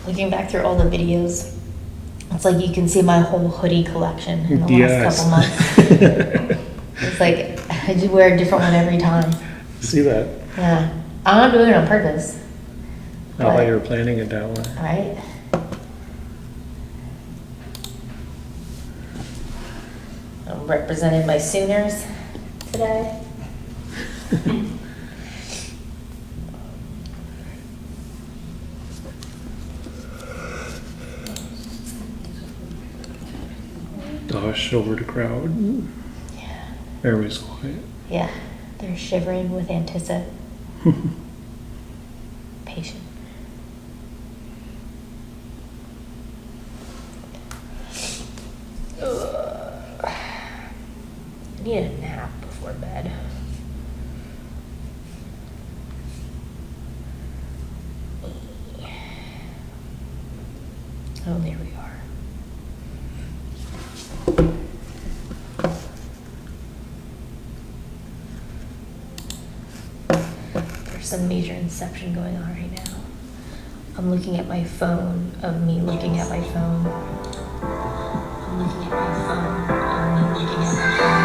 looking back through all the videos, it's like you can see my whole hoodie collection in the last couple months. It's like I just wear a different one every time. See that? Yeah. I'm not doing it on purpose. I thought you were planning it that way. Right? I'm represented by Sooners today. The hush over the crowd. Yeah. Everybody's quiet. Yeah. They're shivering with anticipation. I need a nap before bed. Oh, there we are. There's some major inception going on right now. I'm looking at my phone of me looking at my phone. I'm looking at my phone of me looking at my phone.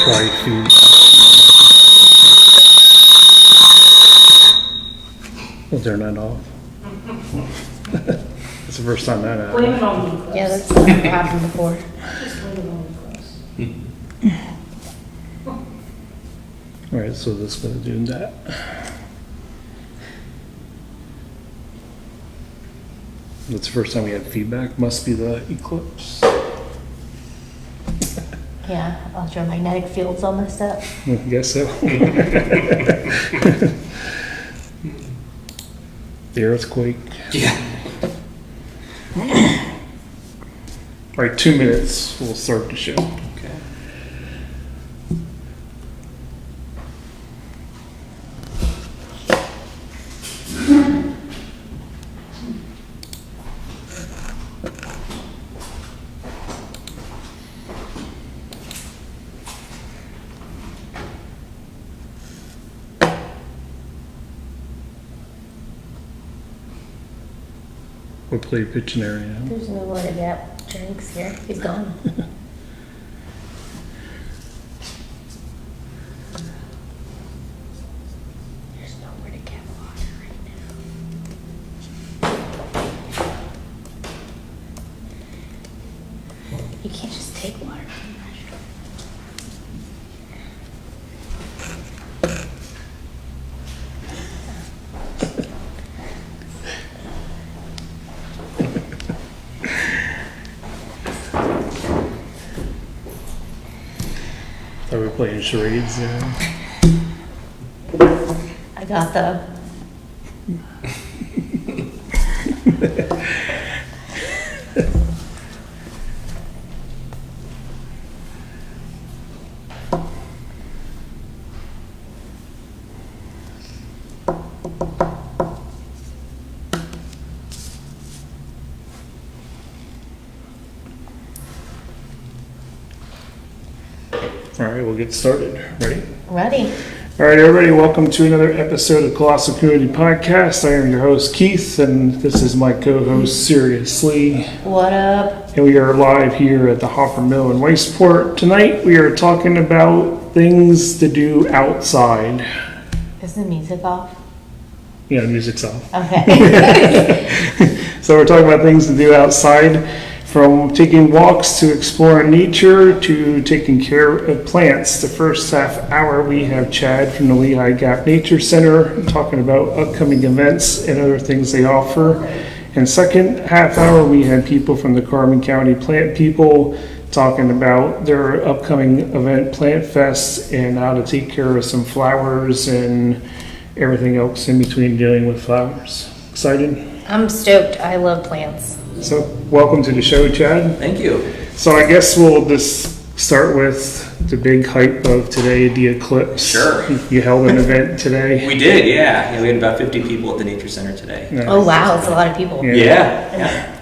Try feedback. Well, they're not off. It's the first time that Blame happened. it on me, Chris. Yeah, that's never happened before. Just blame it on me, Chris. Alright, so this is gonna do that. That's the first time we had feedback. Must be the eclipse. Yeah, electromagnetic field's all messed up. I guess so. The earthquake. Yeah. Alright, 2 minutes. We'll start the show. Okay. We'll play Pictionary now. There's nowhere to get drinks here. He's gone. There's nowhere to get water right now. You can't just take water from the restaurant. Are we playing charades there? I got the. Alright, we'll get started. Ready? Ready? All right, everybody, welcome to another episode of Colossal Community Podcast. I am your host, Keith, and this is my co-host, Sirius Lee. What up? And we are live here at the Hopper Mill in Wasteport. Tonight, we are talking about things to do outside. Is the music off? Yeah, the music's off. Okay. So we're talking about things to do outside, from taking walks to exploring nature to taking care of plants. The first half hour, we have Chad from the Lehigh Gap Nature Center talking about upcoming events and other things they offer. And second half hour, we had people from the Carbon County Plant People talking about their upcoming event, Plant Fest, and how to take care of some flowers and everything else in between dealing with flowers. Excited? I'm stoked. I love plants. So welcome to the show, Chad. Thank you. So I guess we'll just start with the big hype of today, the eclipse. Sure. You held an event today. We did, yeah. We had about 50 people at the Nature Center today. Nice. Oh, wow, it's a lot of people. Yeah.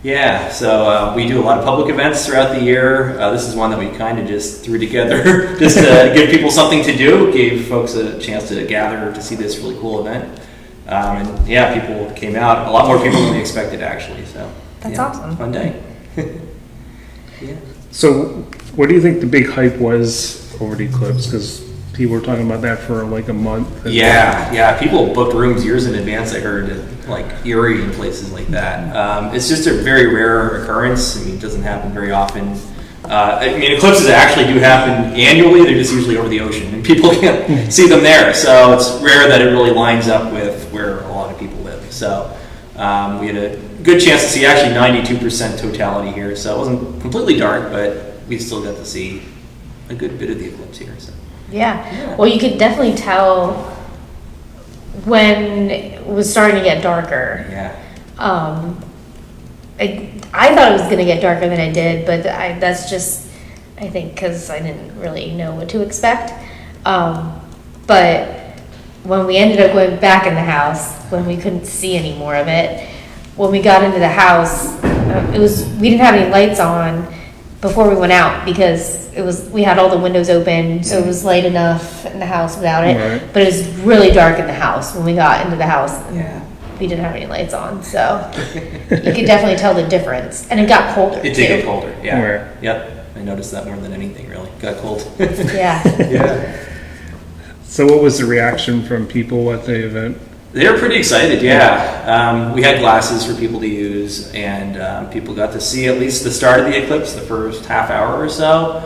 Yeah, so we do a lot of public events throughout the year. This is one that we kind of just threw together just to give people something to do, gave folks a chance to gather to see this really cool event. And yeah, people came out, a lot more people than we expected actually. So That's yeah, awesome. Fun day. Yeah. So, what do you think the big hype was over the eclipse? Because people were talking about that for like a month. Yeah. People booked rooms years in advance. I heard at like Erie and places like that. It's just a very rare occurrence. I mean, it doesn't happen very often. I mean, eclipses actually do happen annually. They're just usually over the ocean, and people can't see them there. So it's rare that it really lines up with where a lot of people live. So we had a good chance to see actually 92% totality here. So it wasn't completely dark, but we still got to see a good bit of the eclipse here. So. Yeah. Well, you could definitely tell when it was starting to get darker. Yeah. I thought it was going to get darker than it did, but that's just, I think, because I didn't really know what to expect. But when we ended up going back in the house, when we couldn't see any more of it, when we got into the house, we didn't have any lights on before we went out because we had all the windows open, so it was light enough in the house without it. Right. But it was really dark in the house when we got into the house. Yeah. We didn't have any lights on, so you could definitely tell the difference. And it got colder. It did too. get colder, yeah. Right. Yep. I noticed that more than anything, really. Got cold. Yeah. Yeah. So, what was the reaction from people at the event? They were pretty excited, yeah. We had glasses for people to use, and people got to see at least the start of the eclipse, the first half hour or so.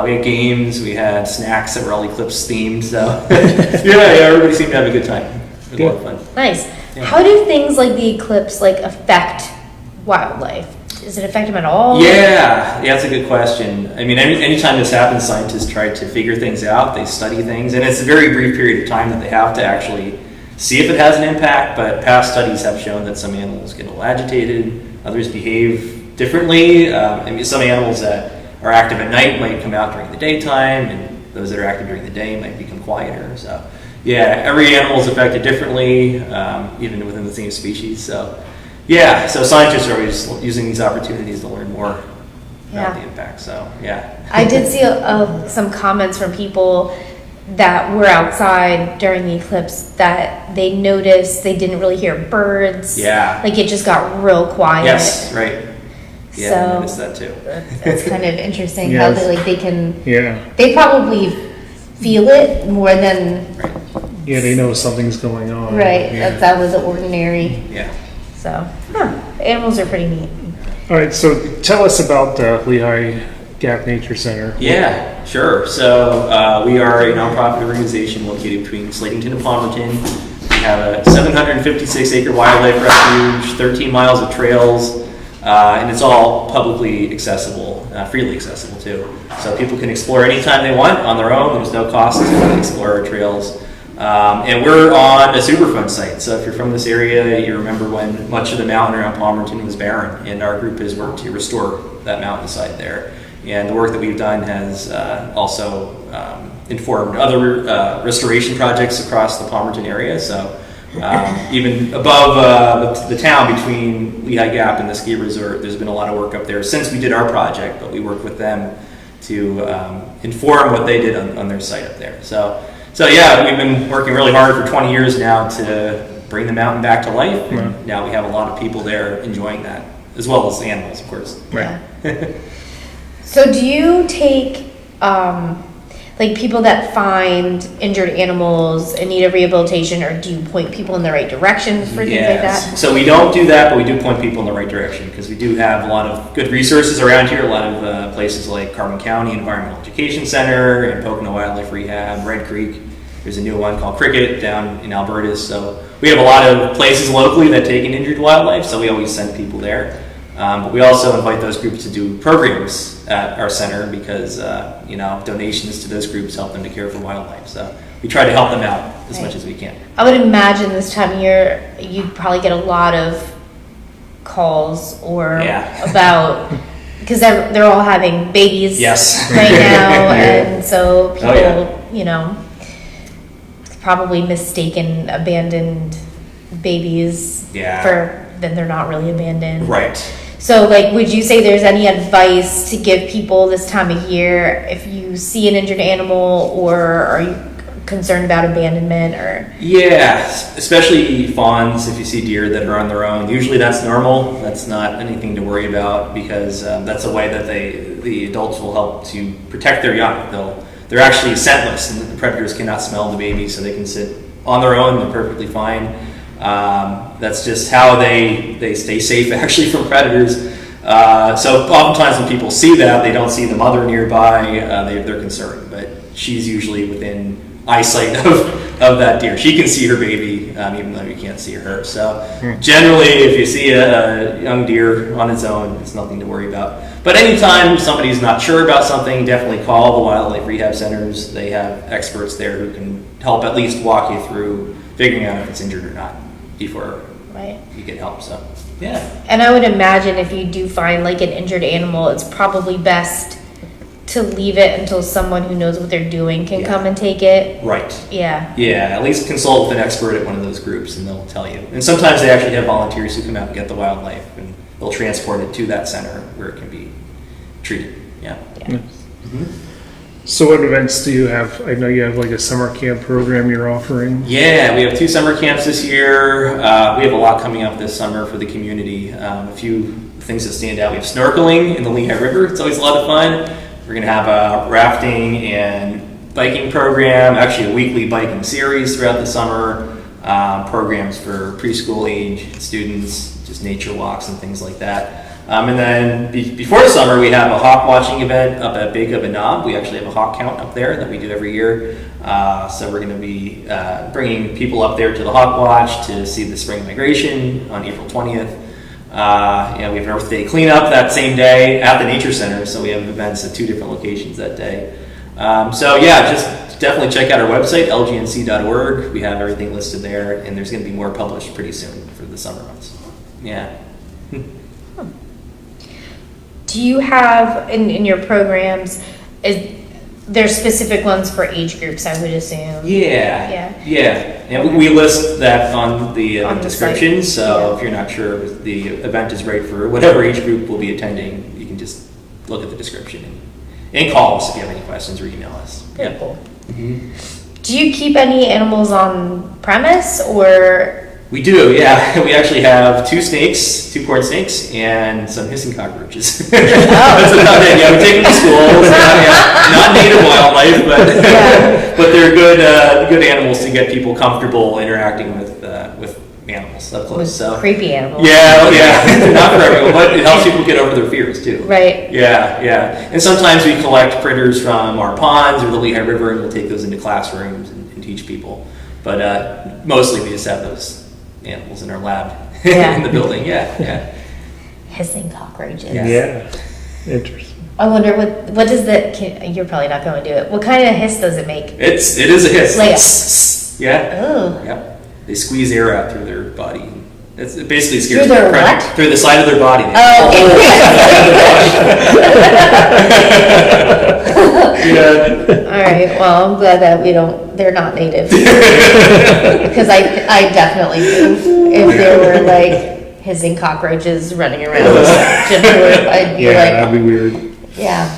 We had games, we had snacks that were all eclipse themed, so yeah, everybody seemed to have a good time. It was a lot of fun. Nice. Yeah. How do things like the eclipse affect wildlife? Does it affect them at all? Yeah, that's a good question. I mean, anytime this happens, scientists try to figure things out, they study things, and it's a very brief period of time that they have to actually see if it has an impact, but past studies have shown that some animals get a little agitated, others behave differently. I mean, some animals that are active at night might come out during the daytime, and those that are active during the day might become quieter. So, yeah, every animal is affected differently, even within the same species. So, yeah, so scientists are always using these opportunities to learn more about the impact. So, yeah. I did see some comments from people that were outside during the eclipse that they noticed they didn't really hear birds. Yeah. Like it just got real quiet. Yes, right. Yeah, So, I noticed that too. That's kind of interesting Yes. how they can. Yeah. They probably feel it more than Yeah, they know something's going on. right. Yeah. That was the ordinary. Yeah. So, animals are pretty neat. All right, so tell us about the Lehigh Gap Nature Center. Yeah, sure. So we are a nonprofit organization located between Slatington and Palmerton. We have a 756-acre wildlife refuge, 13 miles of trails, and it's all publicly accessible, freely accessible too. So people can explore anytime they want on their own. There's no cost to explore our trails. And we're on a Superfund site. So if you're from this area, you remember when much of the mountain around Palmerton was barren, and our group has worked to restore that mountainside there. And the work that we've done has also informed other restoration projects across the Palmerton area. So even above the town between Lehigh Gap and the ski resort, there's been a lot of work up there since we did our project, but we worked with them to inform what they did on their site up there. So yeah, we've been working really hard for 20 years now to bring the mountain back to life. And now we have a lot of people there enjoying that, as well as animals, of course. Right. Yeah. So do you take people that find injured animals and need a rehabilitation, or do you point people in the right direction for things like that? So we don't do that, but we do point people in the right direction because we do have a lot of good resources around here. A lot of places like Carbon County Environmental Education Center and Pocono Wildlife Rehab, Red Creek. There's a new one called Cricket down in Alberta. So we have a lot of places locally that take in injured wildlife, so we always send people there. But we also invite those groups to do programs at our center because, donations to those groups help them to care for wildlife. So we try to help them out as much as we can. I would imagine this time of year you'd probably get a lot of calls or about because they're all having babies Yes. right now, and so people, Oh, yeah. you know, probably mistaken abandoned babies Yeah. for then they're not really abandoned. Right. So, like, would you say there's any advice to give people this time of year if you see an injured animal, or are you concerned about abandonment, or? Yeah, especially fawns, if you see deer that are on their own. Usually that's normal. That's not anything to worry about, because that's a way that the adults will help to protect their young. They're actually scentless, and the predators cannot smell the baby, so they can sit on their own. They're perfectly fine. That's just how they stay safe, actually, from predators. So oftentimes when people see that, they don't see the mother nearby, they're concerned. But she's usually within eyesight of that deer. She can see her baby, even though you can't see her. So generally, if you see a young deer on its own, it's nothing to worry about. But anytime somebody's not sure about something, definitely call the wildlife rehab centers. They have experts there who can help at least walk you through figuring out if it's injured or not before Right. you get help. So, yeah. And I would imagine if you do find like an injured animal, it's probably best to leave it until someone who knows what they're doing can Yeah. come and take it. Right. Yeah. Yeah, at least consult with an expert at one of those groups and they'll tell you. And sometimes they actually have volunteers who come out and get the wildlife and they'll transport it to that center where it can be treated. Yeah. So what events do you have? I know you have like a summer camp program you're offering. Yeah, we have 2 summer camps this year. We have a lot coming up this summer for the community. A few things that stand out. We have snorkeling in the Lehigh River. It's always a lot of fun. We're going to have a rafting and biking program, actually a weekly biking series throughout the summer, programs for preschool age students, just nature walks and things like that. And then before the summer, we have a hawk watching event up at Big of a Knob. We actually have a hawk count up there that we do every year. So we're going to be bringing people up there to the hawk watch to see the spring migration on April 20th. We have an Earth Day cleanup that same day at the Nature Center. So we have events at 2 different locations that day. Just definitely check out our website, lgnc.org. We have everything listed there, and there's going to be more published pretty soon for the summer months. Yeah. Do you have in your programs, there's specific ones for age groups, I would assume? Yeah. And we list that on the On the description, site. so Yeah. if you're not sure if the event is right for whatever age group will be attending, you can just look at the description and call us if you have any questions or email us. Very cool. Do you keep any animals on premise, or? We do, yeah. We actually have 2 snakes, 2 corn snakes, and some hissing cockroaches. That's about it. Yeah, we take them to schools. Not native wildlife, but they're good animals to get people comfortable interacting with animals up close. With So creepy animals. yeah. Not for everyone, but it helps people get over their fears too. Right. Yeah. And sometimes we collect critters from our ponds or the Lehigh River, and we'll take those into classrooms and teach people. But mostly we just have those animals in our lab in the building. Yeah. Hissing cockroaches. Yeah. Interesting. I wonder what does you're probably not going to do it. What kind of hiss does it make? It is a hiss. Like Yeah. Oh. Yep. They squeeze air out through their body. It basically scares Through their predators. what? Through the side of their body. All right. Well, I'm glad that they're not native. Because I definitely do. If there were like hissing cockroaches running around I'd be That'd like, be weird. yeah.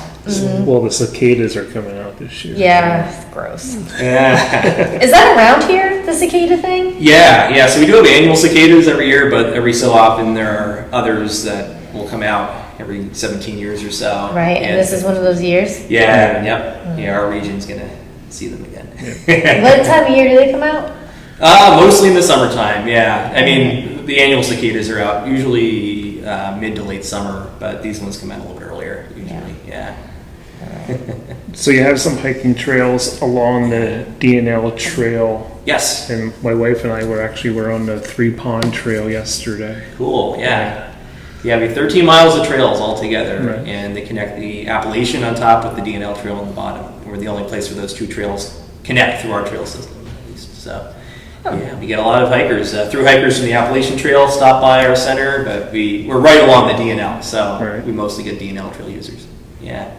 Well, the cicadas are coming out this year. Yeah, it's gross. Yeah. Is that around here, the cicada thing? Yeah. So we do have annual cicadas every year, but every so often there are others that will come out every 17 years or so. Right, and this is one of those years? Yeah, yep. Yeah, our region's gonna see them again. What time of year do they come out? Mostly in the summertime, yeah. I mean, the annual cicadas are out usually mid to late summer, but these ones come out a little bit earlier, usually, yeah. So you have some hiking trails along the DNL trail, Yes, and my wife and I were on the 3 Pond Trail yesterday. cool, yeah. Yeah, we have 13 miles of trails altogether, Right. and they connect the Appalachian on top with the DNL trail on the bottom. We're the only place where those 2 trails connect through our trail system, at least. So, Yeah, we get a lot of hikers, through hikers from the Appalachian Trail stop by our center, but we're right along the DNL, so Right. we mostly get DNL trail users. Yeah.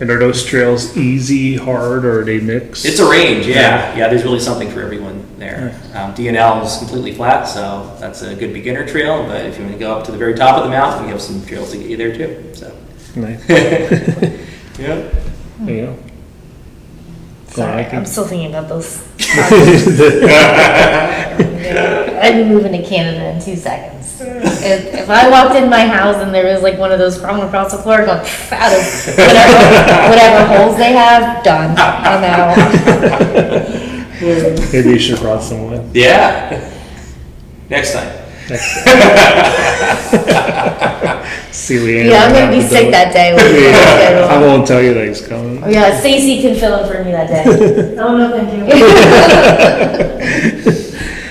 And are those trails easy, hard, or are they mixed? It's a range, yeah. Yeah, there's really something for everyone there. DNL is completely flat, so that's a good beginner trail, but if you want to go up to the very top of the mountain, we have some trails to get you there too, so. Nice. Yeah. There you go. Sorry, hiking. I'm still thinking about those. I'd be moving to Canada in 2 seconds. If I walked in my house and there was like one of those crawling across the floor, going out of whatever holes they have, done. I'm out. Maybe you should have brought someone. Yeah. Next time. See Leanne. Yeah, I'm gonna be sick that day. Yeah, I won't tell you that he's coming. Oh, yeah, Stacy can fill in for me that day. Oh, no, thank you.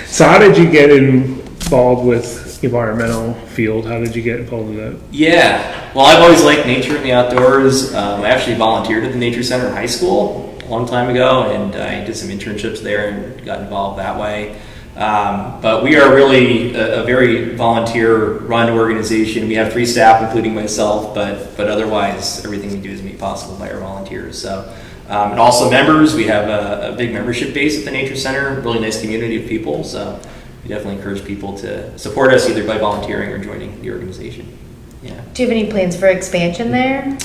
So how did you get involved with environmental field? How did you get involved with that? Yeah, well, I've always liked nature and the outdoors. I actually volunteered at the Nature Center in high school a long time ago, and I did some internships there and got involved that way. But we are really a very volunteer-run organization. We have 3 staff, including myself, but otherwise everything we do is made possible by our volunteers. So, and also members. We have a big membership base at the Nature Center. Really nice community of people. So we definitely encourage people to support us either by volunteering or joining the organization. Yeah. Do you have any plans for expansion there?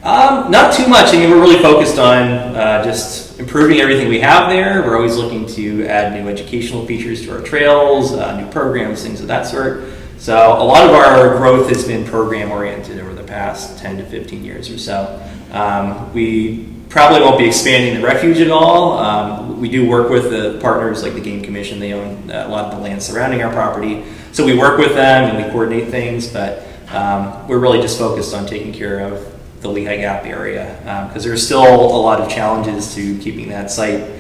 Not too much. I mean, we're really focused on just improving everything we have there. We're always looking to add new educational features to our trails, new programs, things of that sort. So a lot of our growth has been program oriented over the past 10 to 15 years or so. We probably won't be expanding the refuge at all. We do work with the partners like the Game Commission. They own a lot of the land surrounding our property. So we work with them and we coordinate things, but we're really just focused on taking care of the Lehigh Gap area, because there's still a lot of challenges to keeping that site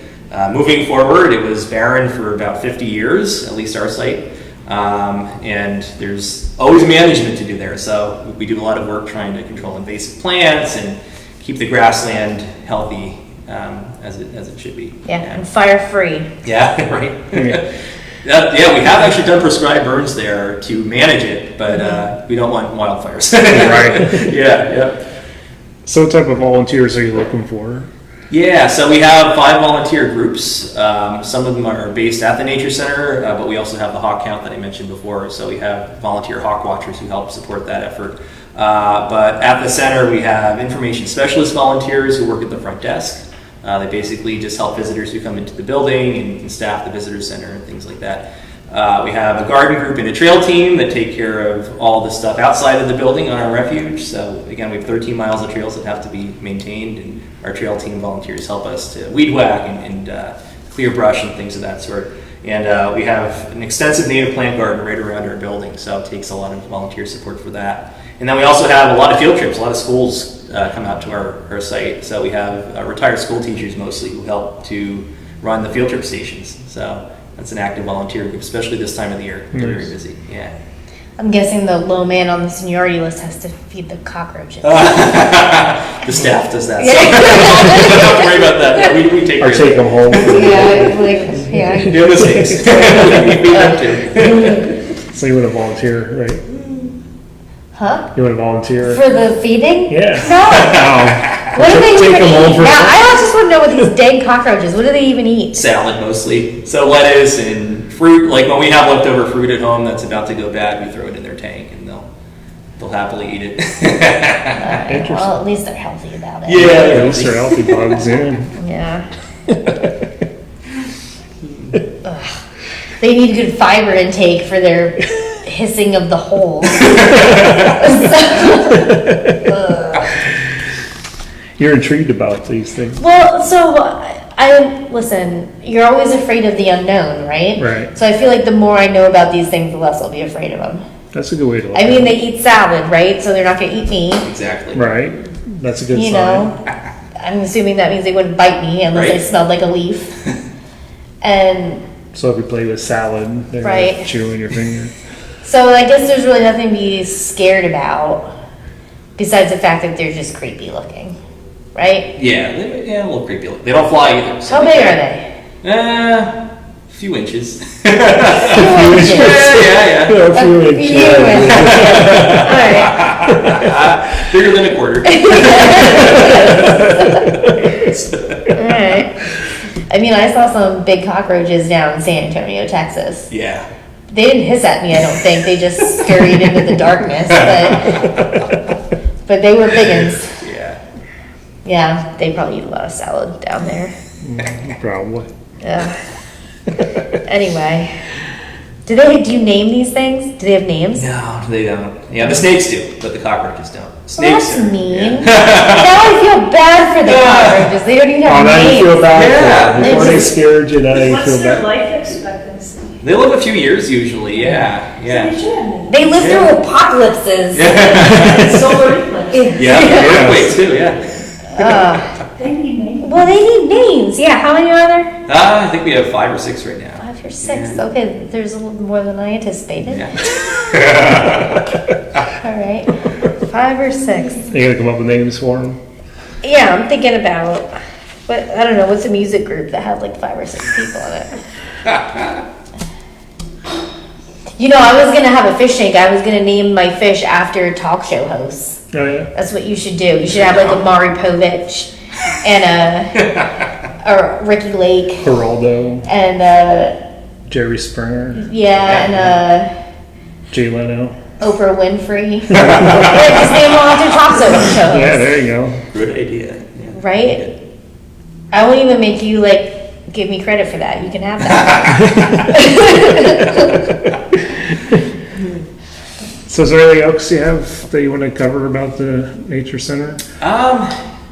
moving forward. It was barren for about 50 years, at least our site, and there's always management to do there. So we do a lot of work trying to control invasive plants and keep the grassland healthy as it should be. Yeah, and fire free. Yeah, right. Yeah, we have actually done prescribed burns there to manage it, but we don't want wildfires. Right. Yeah. So what type of volunteers are you looking for? Yeah, so we have 5 volunteer groups. Some of them are based at the Nature Center, but we also have the hawk count that I mentioned before. So we have volunteer hawk watchers who help support that effort. But at the center, we have information specialist volunteers who work at the front desk. They basically just help visitors who come into the building and staff the visitor center and things like that. We have a garden group and a trail team that take care of all the stuff outside of the building on our refuge. So again, we have 13 miles of trails that have to be maintained, and our trail team volunteers help us to weed whack and clear brush and things of that sort. And we have an extensive native plant garden right around our building, so it takes a lot of volunteer support for that. And then we also have a lot of field trips. A lot of schools come out to our site. So we have retired school teachers mostly who help to run the field trip stations. So that's an active volunteer group, especially this time of the year. They're very busy. Yeah. I'm guessing the low man on the seniority list has to feed the cockroaches. The staff does that. So don't worry about that. Yeah, we take Or care take of them home? Yeah. no mistakes. We feed them too. So you want to volunteer, right? Huh? You want to volunteer? For the feeding? Yeah. No. What do they Take even them home eat? for- Yeah, I just want to know what these dang cockroaches, what do they even eat? Salad mostly. So lettuce and fruit. Like when we have leftover fruit at home that's about to go bad, we throw it in their tank and they'll happily eat it. Alright, well, at least they're healthy about it. Yeah, at least they're healthy bugs in. Yeah. Ugh. They need good fiber intake for their hissing of the holes. You're intrigued about these things. Well, so listen, you're always afraid of the unknown, right? Right. So I feel like the more I know about these things, the less I'll be afraid of them. That's a good way to look I mean, at they eat salad, right? So they're not going to eat me. Exactly. it. Right? That's a good You sign. know, I'm assuming that means they wouldn't bite me unless I Right. smelled like a leaf. And So if you play with salad, they're Right. chewing your finger. so I guess there's really nothing to be scared about besides the fact that they're just creepy looking, right? Yeah, a little creepy. They don't fly either. So How big are they? few inches. Few inches. Yeah. A few Few inches. inches. All right. Bigger than a quarter. All right. I mean, I saw some big cockroaches down in San Antonio, Texas. Yeah. They didn't hiss at me, I don't think. They just scurried into the darkness, but they were big ones. Yeah. Yeah, they probably eat a lot of salad down there. Probably. Yeah. Anyway, do you name these things? Do they have names? No, they don't. Yeah, the snakes do, but the cockroaches don't. Well, Snakes that's are- mean. yeah. Now I feel bad for the cockroaches. They don't even Oh, have now you names. feel bad Yeah. for them. Before they It's- scared you, now you What's feel their bad. life expectancy? They live a few years usually. Yeah. They Yeah. should. They live Yeah. through apocalypses. And solar eclipse. Yeah. Earthquakes too. Yeah. They need names. Well, they need names. Yeah, how many are there? I think we have 5 or 6 right now. 5 or 6. Yeah. Okay, there's a little more than I anticipated. Yeah. All right, 5 or 6. You gotta come up with names for them. Yeah, I'm thinking about, but I don't know, what's a music group that had like 5 or 6 people in it? You know, I was gonna have a fish tank. I was gonna name my fish after talk show hosts. Oh, yeah? That's what you should do. You should have like a Maury Povich and a Ricky Lake Geraldo, and Jerry Springer, and Jay Leno. Oprah Winfrey. Just name them all after talk show hosts. Yeah, there you go. Good idea. Yeah. Right? I won't even make you like give me credit for that. You can have that. So is there anything else you have that you want to cover about the nature center?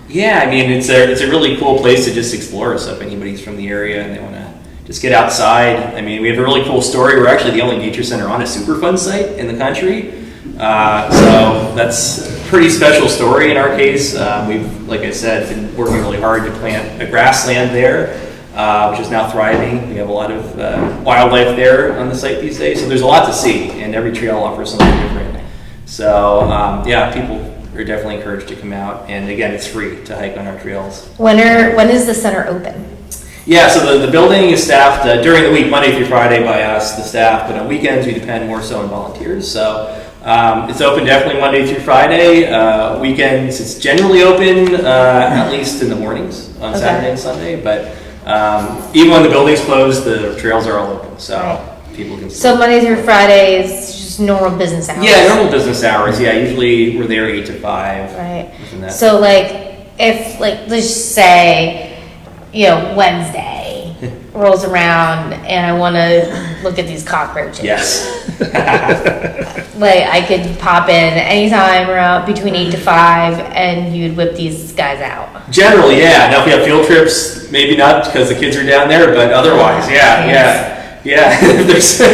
Yeah, I mean, it's a really cool place to just explore. So if anybody's from the area and they want to just get outside, I mean, we have a really cool story. We're actually the only nature center on a Superfund site in the country. So that's a pretty special story in our case. We've, like I said, been working really hard to plant a grassland there, which is now thriving. We have a lot of wildlife there on the site these days. So there's a lot to see, and every trail offers something different. So yeah, people are definitely encouraged to come out. And again, it's free to hike on our trails. When is the center open? Yeah, so the building is staffed during the week, Monday through Friday by us, the staff, but on weekends we depend more so on volunteers. So it's open definitely Monday through Friday. Weekends it's generally open at least in the mornings on Okay. Saturday and Sunday, but even when the building's closed, the trails are all open, so Right. people can So Monday through Friday is just normal business hours. Yeah, normal business hours. Yeah, usually we're there 8 to 5. Right. within that. So like if like let's just say, you know, Wednesday rolls around and I want to look at these cockroaches. Yes. Like I could pop in anytime around between 8 to 5 and you'd whip these guys out. Generally, yeah. Now, if we have field trips, maybe not because the kids are down there, but otherwise, yeah. If there's, yeah,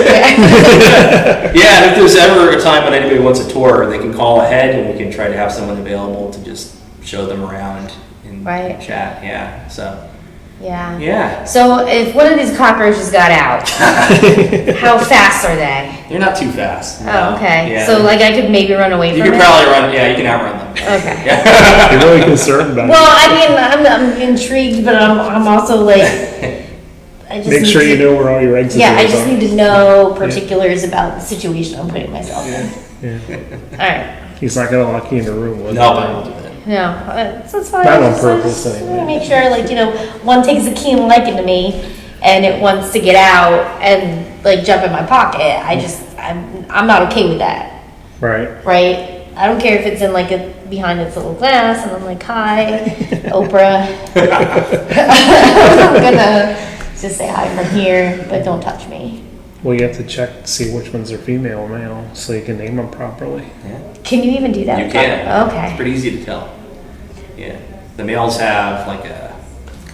and if there's ever a time when anybody wants a tour, they can call ahead and we can try to have someone available to just show them around and Right. chat. Yeah. So, Yeah. yeah. So if one of these cockroaches got out, how fast are they? They're not too fast. Oh, okay. Yeah. So like I could maybe run away you from can it. probably run, yeah, you can outrun them. Okay. Yeah. You're really concerned about Well, I mean, I'm intrigued, but I'm also like, I just it. Make need sure to, you know where all your exits Yeah, are. I just need to know particulars about the situation I'm putting myself in. Yeah. All right. He's not gonna lock you in a room with No, him. I won't do that. No, that's fine. Not on I just purpose, wanna anyway. make sure, like, you know, one takes a keen liking to me, and it wants to get out and like jump in my pocket. I'm not okay with that, Right. right? I don't care if it's in like behind its little glass, and I'm like, hi, Oprah. I'm gonna just say hi from here, but don't touch me. Well, you have to check to see which ones are female or male, so you can name them properly. Yeah. Can you even do that? You can. It's Okay. pretty easy to tell. Yeah. The males have like a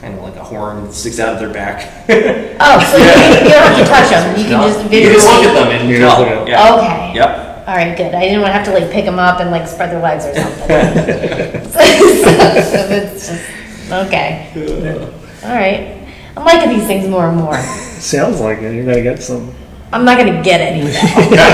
kind of like a horn that sticks out of their back. Oh, so you don't have to touch them. You can No, just you visually. just look at them and You tell. just look at them. Yeah. Okay. Yep. All right, good. I didn't want to have to like pick them up and like spread their legs or something. So it's just okay. All right. I'm liking these things more and more. Sounds like it. You're gonna get some. I'm not gonna get anything. No.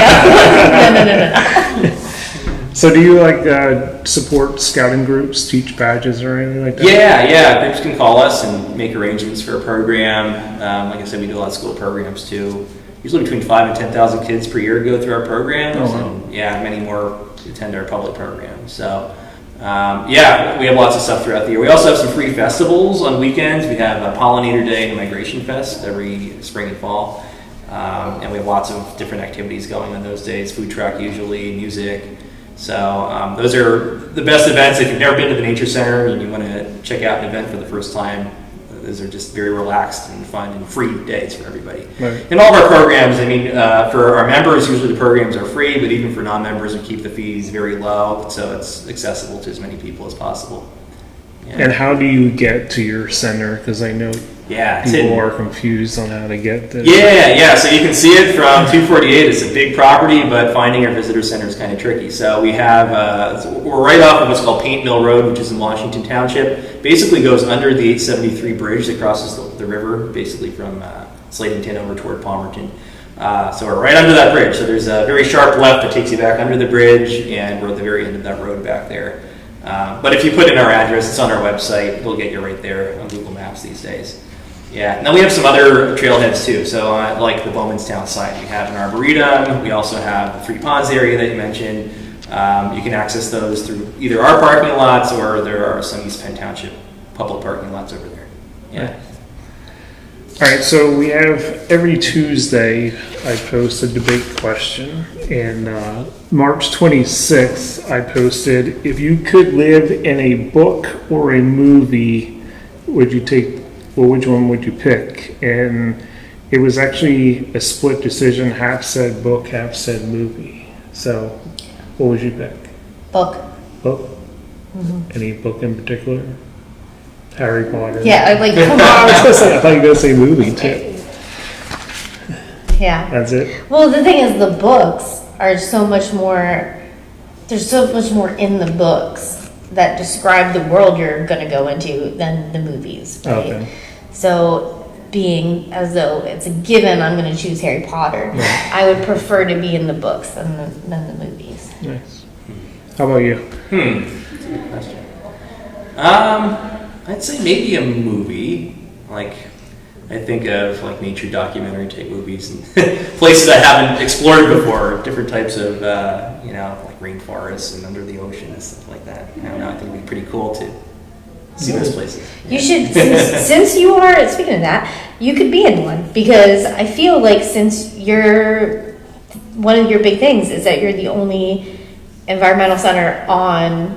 So do you support scouting groups, teach badges or anything like that? Yeah. Groups can call us and make arrangements for a program. Like I said, we do a lot of school programs too. Usually between 5,000 and 10,000 kids per year go through our programs, Oh, wow. and many more attend our public programs. So, we have lots of stuff throughout the year. We also have some free festivals on weekends. We have a Pollinator Day and Migration Fest every spring and fall, and we have lots of different activities going on those days. Food truck usually, music. So those are the best events. If you've never been to the Nature Center and you want to check out an event for the first time, those are just very relaxed and fun and free days for everybody. Right. And all of our programs, for our members, usually the programs are free, but even for non-members, we keep the fees very low, so it's accessible to as many people as possible. Yeah. And how do you get to your center? Because I know it's people hidden. are confused on how to get there. Yeah. So you can see it from 248. It's a big property, but finding our visitor center is kind of tricky. So we have, we're right off of what's called Paint Mill Road, which is in Washington Township. Basically goes under the 873 bridge that crosses the river, basically from Slatington over toward Palmerton. So we're right under that bridge. So there's a very sharp left that takes you back under the bridge, and we're at the very end of that road back there. But if you put in our address, it's on our website. It'll get you right there on Google Maps these days. Yeah. Now we have some other trailheads too. So like the Bowmanstown side, we have an arboretum. We also have the Three Ponds area that you mentioned. You can access those through either our parking lots or there are some East Penn Township public parking lots over there. Yeah. All right, so we have every Tuesday I post a debate question, and March 26th I posted, if you could live in a book or a movie, which one would you pick? And it was actually a split decision, half said book, half said movie. So what would you pick? Book. Book? Any book in particular? Harry Potter? Yeah, come I thought you were going to say movie too. Yeah. That's it? Well, the thing is, the books are so much more, there's so much more in the books that describe the world you're going to go into than the movies, right? Okay. So, being as though it's a given I'm going to choose Harry Potter, Yeah. I would prefer to be in the books than the movies. Nice. How about you? That's a good question. I'd say maybe a movie. Like, I think of like nature documentary type movies and places I haven't explored before, different types of, like rainforests and under the ocean and stuff like that. I don't know, I think it'd be pretty cool to see those places. You should, since you are, speaking of that, you could be in one, because I feel like since one of your big things is that you're the only environmental center on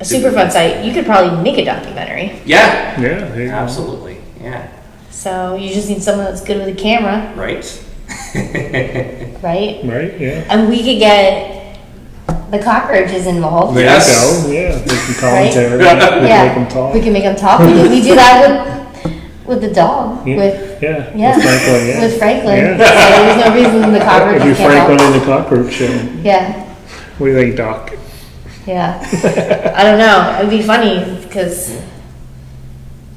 a Superfund site, you could probably make a documentary. Yeah. Yeah, there you go. Absolutely. Yeah. So you just need someone that's good with a camera, Right. right? Right, yeah. And we could get the cockroaches involved. There Yes. you go. Yeah, make some commentary. Right? We can Yeah, make them talk. we can make them talk. We do that with the dog, Yeah, with yeah. With Franklin, yeah. with Franklin. Yeah. So there's no reason the If cockroaches you can't Franklin talk. in the cockroach show. Yeah, What do you think, Doc? yeah. I don't know. It'd be funny because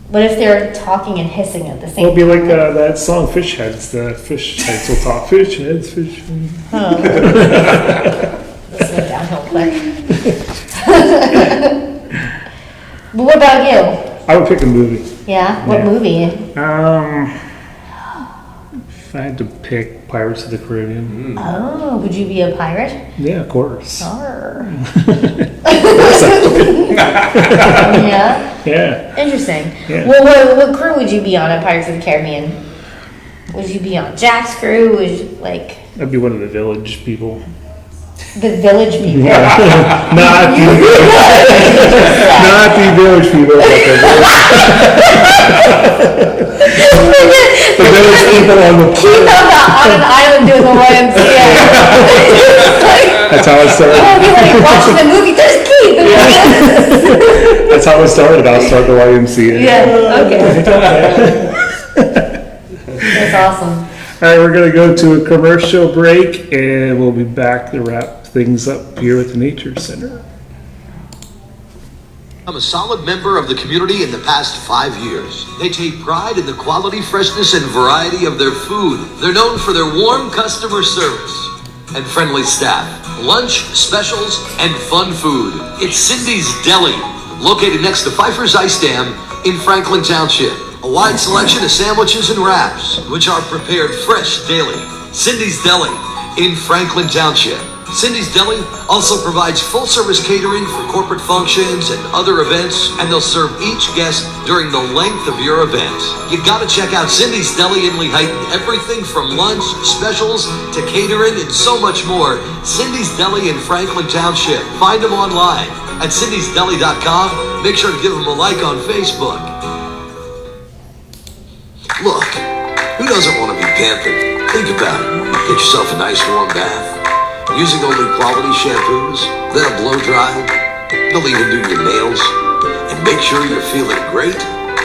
what if they're talking and hissing at the same Well, it'd be like time? that song Fish Heads. The fish heads will talk. Fish heads, fish heads. Oh. This went downhill quick. But what about you? I would pick a movie. Yeah? What Yeah. movie? If I had to pick Pirates of the Caribbean. Oh, would you be a pirate? Yeah, of course. Arr. Yeah? Yeah. Interesting. Yeah. Well, what crew would you be on at Pirates of the Caribbean? Would you be on Jack's crew? Would you, I'd be one of the village people. the village people? Not the village people, but the village people on the Keith on an island doing the YMCA. That's how it started. I'll be like watching the movie. There's Keith. That's how it started. I'll start the YMCA. Yeah. Okay. That's awesome. All right, we're going to go to a commercial break, and we'll be back to wrap things up here at the Nature Center. I'm a solid member of the community in the past 5 years. They take pride in the quality, freshness, and variety of their food. They're known for their warm customer service. and friendly staff. Lunch, specials, and fun food. It's Cindy's Deli, located next to Pfeiffer's Ice Dam in Franklin Township. A wide selection of sandwiches and wraps, which are prepared fresh daily. Cindy's Deli in Franklin Township. Cindy's Deli also provides full-service catering for corporate functions and other events, and they'll serve each guest during the length of your event. You gotta check out Cindy's Deli in Lehigh. Everything from lunch, specials, to catering, and so much more. Cindy's Deli in Franklin Township. Find them online at cindysdeli.com. Make sure to give them a like on Facebook. Look, who doesn't want to be pampered? Think about it. Get yourself a nice warm bath. Using only quality shampoos, then a blow dry. They'll even do your nails. And make sure you're feeling great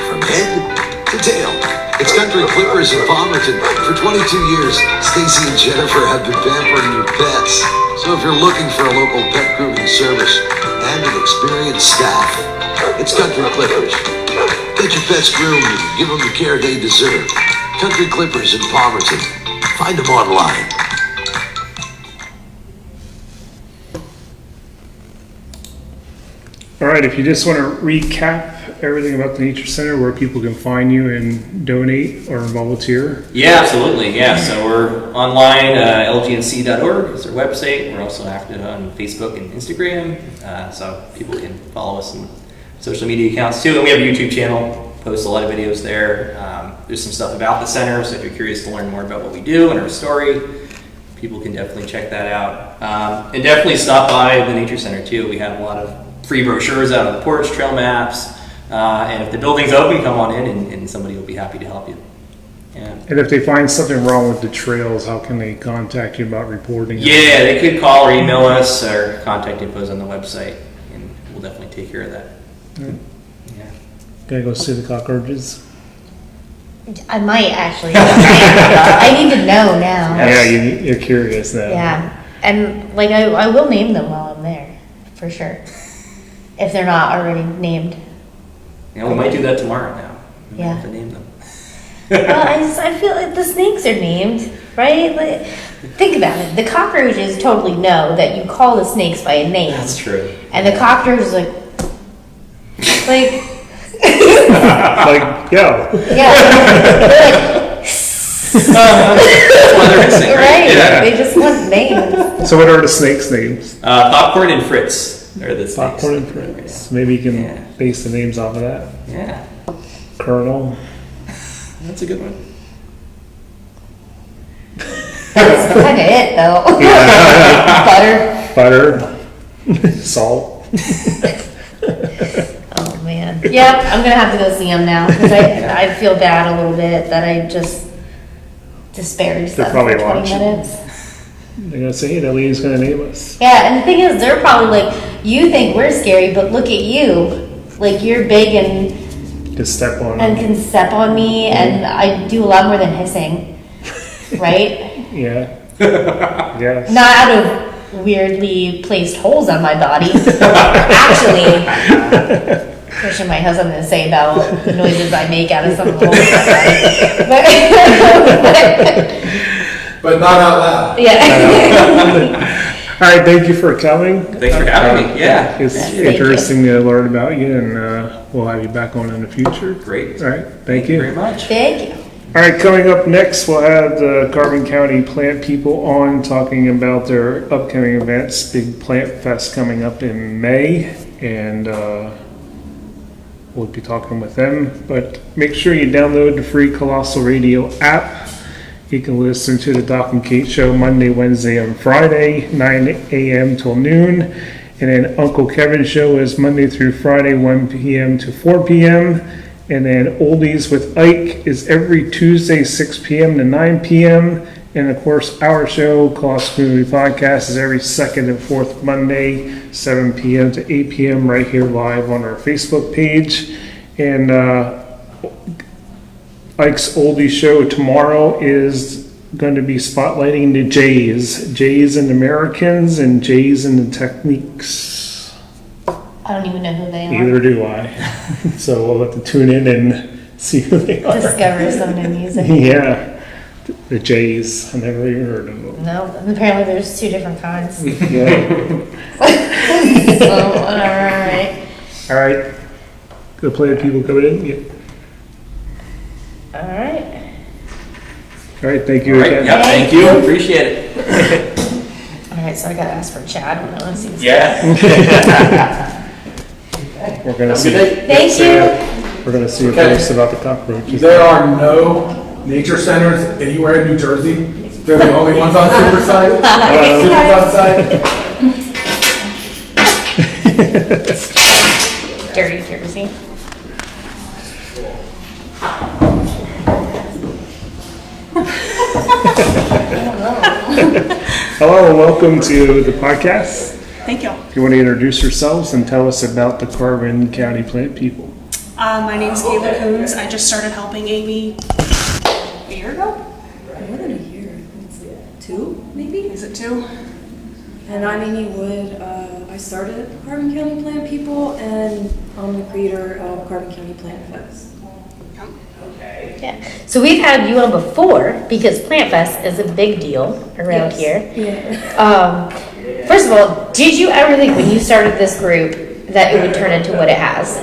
from head to tail. It's Country Clippers in Palmerton. For 22 years, Stacy and Jennifer have been pampering your pets. So if you're looking for a local pet grooming service and an experienced staff, it's Country Clippers. Get your pets groomed and give them the care they deserve. Country Clippers in Palmerton. Find them online. All right, if you just want to recap everything about the Nature Center, where people can find you and donate or volunteer. Yeah, absolutely. Yeah, so we're online, lgnc.org is our website. We're also active on Facebook and Instagram, so people can follow us on social media accounts too. And we have a YouTube channel, post a lot of videos there. There's some stuff about the center, so if you're curious to learn more about what we do and our story, people can definitely check that out. And definitely stop by the Nature Center too. We have a lot of free brochures out on the porch, trail maps, and if the building's open, come on in and somebody will be happy to help you. Yeah. And if they find something wrong with the trails, how can they contact you about reporting it? Yeah, they could call or email us. Our contact info is on the website, and we'll definitely take care of that. Yeah. Gotta go see the cockroaches. I might actually. I need to know now. Yeah, you're curious now. Yeah, and like I will name them while I'm there, for sure. If they're not already named. Yeah, we might do that tomorrow now. We might Yeah. have to name them. Well, I feel like the snakes are named, right? Like, think about it. The cockroaches totally know that you call the snakes by a name. That's true. And the cockroach is like, Like, yo. yeah. That's why they're missing, Right? Yeah. They just want names. So what are the snakes' names? Popcorn and Fritz are the snakes. Popcorn and Fritz. Maybe you can Yeah. base the names off of that. Yeah, Colonel. that's a good one. That's kind of it, though. Butter. Butter. Salt. Oh, man. Yep, I'm going to have to go see them now because I feel bad a little bit that I just disparaged They're them probably for 20 watching. minutes. They're gonna say, hey, that lady's gonna name us. Yeah, and the thing is, they're probably like, you think we're scary, but look at you. Like, you're big and To step on. can step on me, and I do a lot more than hissing. Right? Yeah. Yes. Not out of weirdly placed holes on my body. Actually, question my husband to say about the noises I make out of some holes in my body. But not out loud. Yeah. All right, thank you for coming. Thanks for having me. Yeah. It's Thank you. interesting to learn about you, and we'll have you back on in the future. Great. All right, thank you. very much. Thank you. All right, coming up next, we'll have the Carbon County plant people on talking about their upcoming events. Big Plant Fest coming up in May, and we'll be talking with them. But make sure you download the free Colossal Radio app. You can listen to the Doc and Kate Show Monday, Wednesday, and Friday, 9 a.m. till noon. And then Uncle Kevin's show is Monday through Friday, 1 p.m. to 4 p.m. And then Oldies with Ike is every Tuesday, 6 p.m. to 9 p.m. And of course, our show, Colossal Community Podcast, is every second and fourth Monday, 7 p.m. to 8 p.m. right here live on our Facebook page. And Ike's Oldie show tomorrow is going to be spotlighting the Jays and Americans, and Jays and the Techniques. I don't even know who they are. Neither do I. So we'll have to tune in and see who they are. Discover some new music. Yeah. The Jays, I never even heard of them. No, apparently there's 2 different kinds. Yeah. So, alright. All right. The plant people coming in? Yeah. Alright. All right, thank you All right, again. yeah, thank you, appreciate it. Alright, so I gotta ask for Chad when I want to see this. Yeah. We're gonna see. Thank you. We're gonna see a Okay. post about the cockroaches. There are no nature centers anywhere in New Jersey. They're the only ones on Superside. Superside. Dirty Jersey. Hello and welcome to the podcast. Thank you. If you want to introduce yourselves and tell us about the Carbon County Plant People. My name is Kayla Coons. I just started helping Amy a year ago. More than a year. It's like 2, maybe? Is it 2? And I'm Amy Wood. I started Carbon County Plant People, and I'm the creator of Carbon County Plant Fest. Yeah. So we've had you on before because Plant Fest is a big deal around here. Yeah. First of all, did you ever think when you started this group that it would turn into what it has?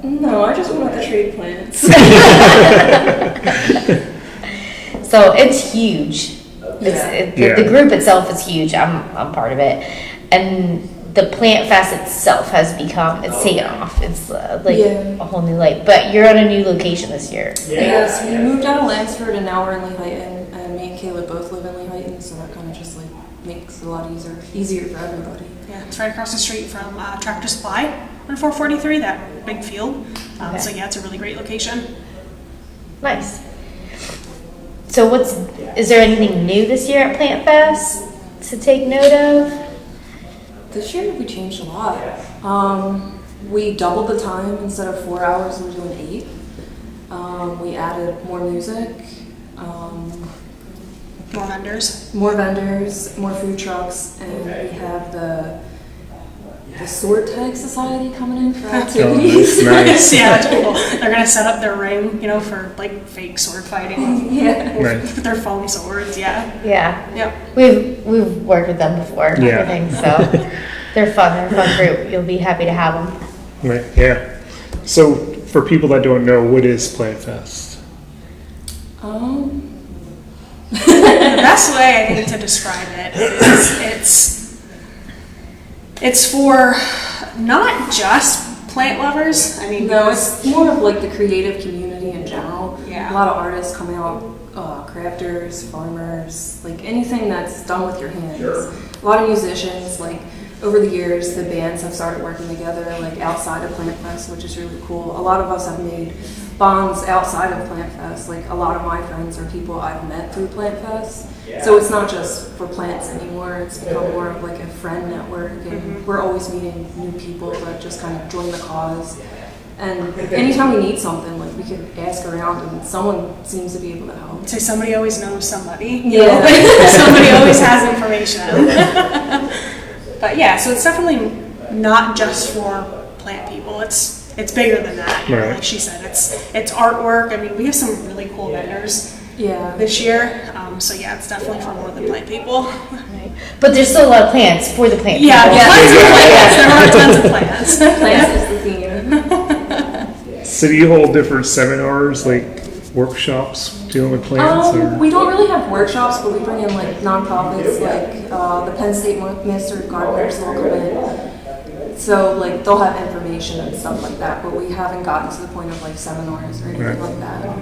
No, I just wanted to trade plants. So it's huge. The group itself is huge. I'm part of it, and the Plant Fest itself has become, it's taken off. It's a whole new life. But you're on a new location this year. Yes, we moved out of Lansford, and now we're in Lehigh, and me and Kayla both live in Lehigh, so that kind of just like makes it a lot easier for everybody. Yeah, it's right across the street from Tractor Supply on 443, that big field. Okay. So yeah, it's a really great location. Nice. So is there anything new this year at Plant Fest to take note of? This year we changed a lot. We doubled the time. Instead of 4 hours, we're doing 8. We added more music, More vendors. more vendors, more food trucks, and we have the Sword Tag Society coming in for activities. Nice. Yeah, that's cool. They're gonna set up their ring, for like fake sword fighting Yeah. Nice. with their foam swords. Yeah. Yeah. Yep. We've worked with them before and Yeah. everything, so they're fun. They're a fun group. You'll be happy to have them. Right, yeah. So for people that don't know, what is Plant Fest? The best way I think to describe it is it's for not just plant lovers. I mean, No, it's more of like the creative community in general. Yeah. A lot of artists come out, crafters, farmers, like anything that's done with your hands. Sure. A lot of musicians, like over the years, the bands have started working together, like outside of Plant Fest, which is really cool. A lot of us have made bonds outside of Plant Fest. Like a lot of my friends are people I've met through Plant Fest. So it's not just for plants anymore. It's become more of like a friend network, and we're always meeting new people that just kind of join the cause. And anytime we need something, like we could ask around, and someone seems to be able to help. say somebody always knows somebody. Yeah. Somebody always has information. But yeah, so it's definitely not just for plant people. It's bigger than that. Right. Like she said, it's artwork. I mean, we have some really cool vendors Yeah. this year. So yeah, it's definitely for more than plant people. Right. But there's still a lot of plants for the plant Yeah, people. tons of plants. There are tons of plants. Plants is the theme. So do you hold different seminars, like workshops dealing with plants? Or? We don't really have workshops, but we bring in like nonprofits, like the Penn State Master of Gardeners will come in. So like they'll have information and stuff like that, but we haven't gotten to the point of like seminars or anything Right. like that.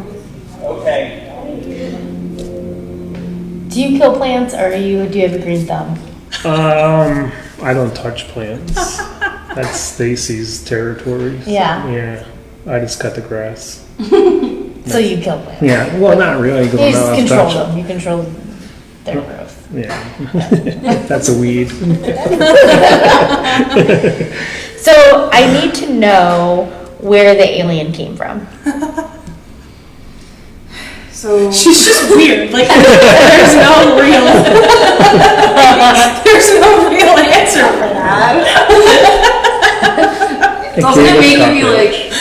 Do you kill plants or do you have a green thumb? I don't touch plants. That's Stacy's territory. so, Yeah. Yeah. I just cut the grass. So you kill plants. Yeah. Well, not really. You Going just out control touch them. You control their growth. Yeah. That's a weed. So I need to know where the alien came from. So She's just weird. Like there's no real answer for that. it's also gonna make you be like,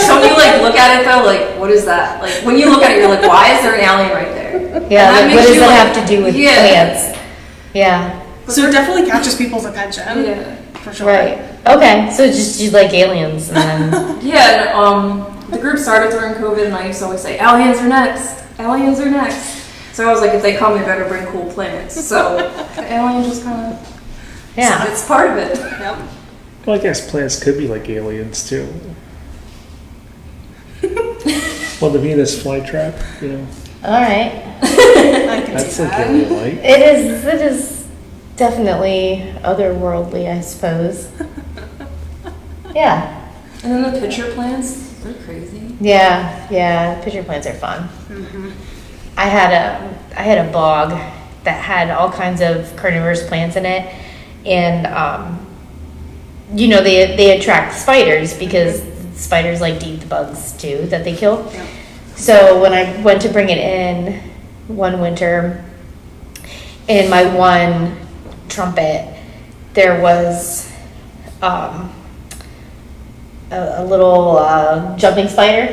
so when you like look at it though, like what is that? Like when you look at it, you're like, why is there an alien right there? Yeah, And that like, what makes does you, that like- have to do with Yeah. plants? Yeah, So it definitely catches people's attention. Yeah. For sure. right. Okay, so it's just you like aliens, and then Yeah, and, the group started during COVID, and I used to always say, aliens are next. Aliens are next. So I was like, if they come, they better bring cool plants. So the alien just kind of, yeah. it's part of it. Yep. Well, I guess plants could be like aliens too. Well, the Venus flytrap, you know, All right. I can that's see like that. alien-like. It is definitely otherworldly, I suppose. Yeah. And then the pitcher plants, they're crazy. Yeah. Pitcher plants are fun. I had a bog that had all kinds of carnivorous plants in it, and they attract spiders because spiders like to eat the bugs too that they kill. Yeah. So when I went to bring it in one winter, in my one trumpet, there was a little jumping spider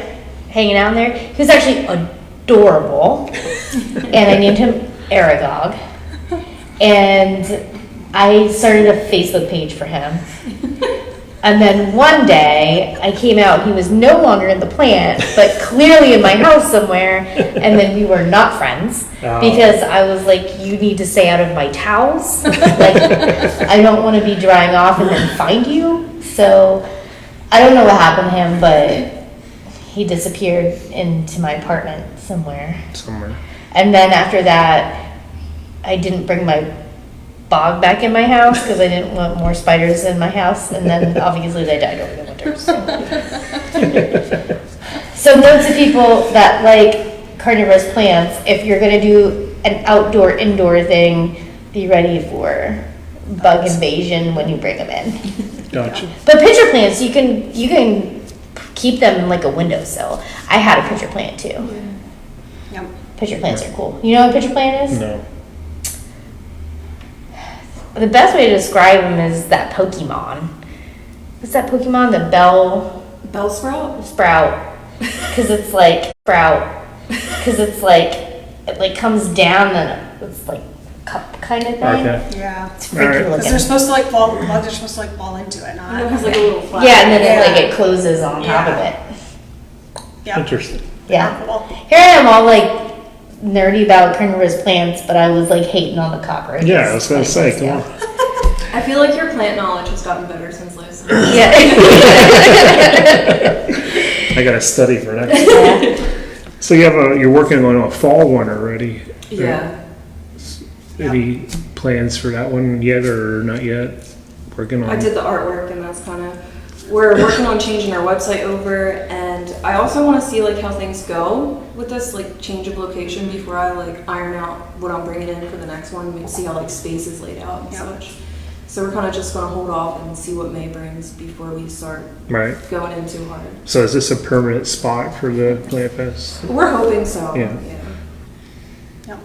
hanging out in there. He was actually adorable, and I named him Aragog. And I started a Facebook page for him. And then one day I came out, he was no longer in the plant, but clearly in my house somewhere. And then we were not friends because I was like, you need to stay out of my towels. Like, I don't want to be drying off and then find you. So I don't know what happened to him, but he disappeared into my apartment somewhere. And then after that, I didn't bring my bog back in my house because I didn't want more spiders in my house, and then obviously they died over the winter. So note to people that like carnivorous plants, if you're going to do an outdoor-indoor thing, be ready for bug invasion when you bring them in. Gotcha. But pitcher plants, you can keep them in like a windowsill. I had a pitcher plant too. Yep. Pitcher plants are cool. You know what a pitcher plant is? No. The best way to describe them is that Pokemon. What's that Pokemon? The Bell sprout? Sprout. Because it's like it like comes down and it's like a cup kind of thing. Okay. Yeah. It's All freaky right. Because looking. they're supposed to like fall. Bugs are supposed to like fall into it, And it not. has like a little flag. Yeah, and then Yeah. it closes on top of Yeah. it. Yeah. Interesting. Yeah. Cool. Here I am all like nerdy about carnivorous plants, but I was like hating on the cockroaches. Yeah, I was gonna say, come Yeah. on. I feel like your plant knowledge has gotten better since last time. Yeah. I gotta study for next. So you're working on a fall one already. Yeah. Any plans for that one yet or not yet? Working on. I did the artwork, and that's kind of, we're working on changing our website over, and I also want to see like how things go with this like change of location before I like iron out what I'm bringing in for the next one, and see how like space is laid out and Yep. such. So we're kind of just going to hold off and see what May brings before we start Right. going in too hard. So is this a permanent spot for the Plant Fest? We're hoping so. Yeah. Yep.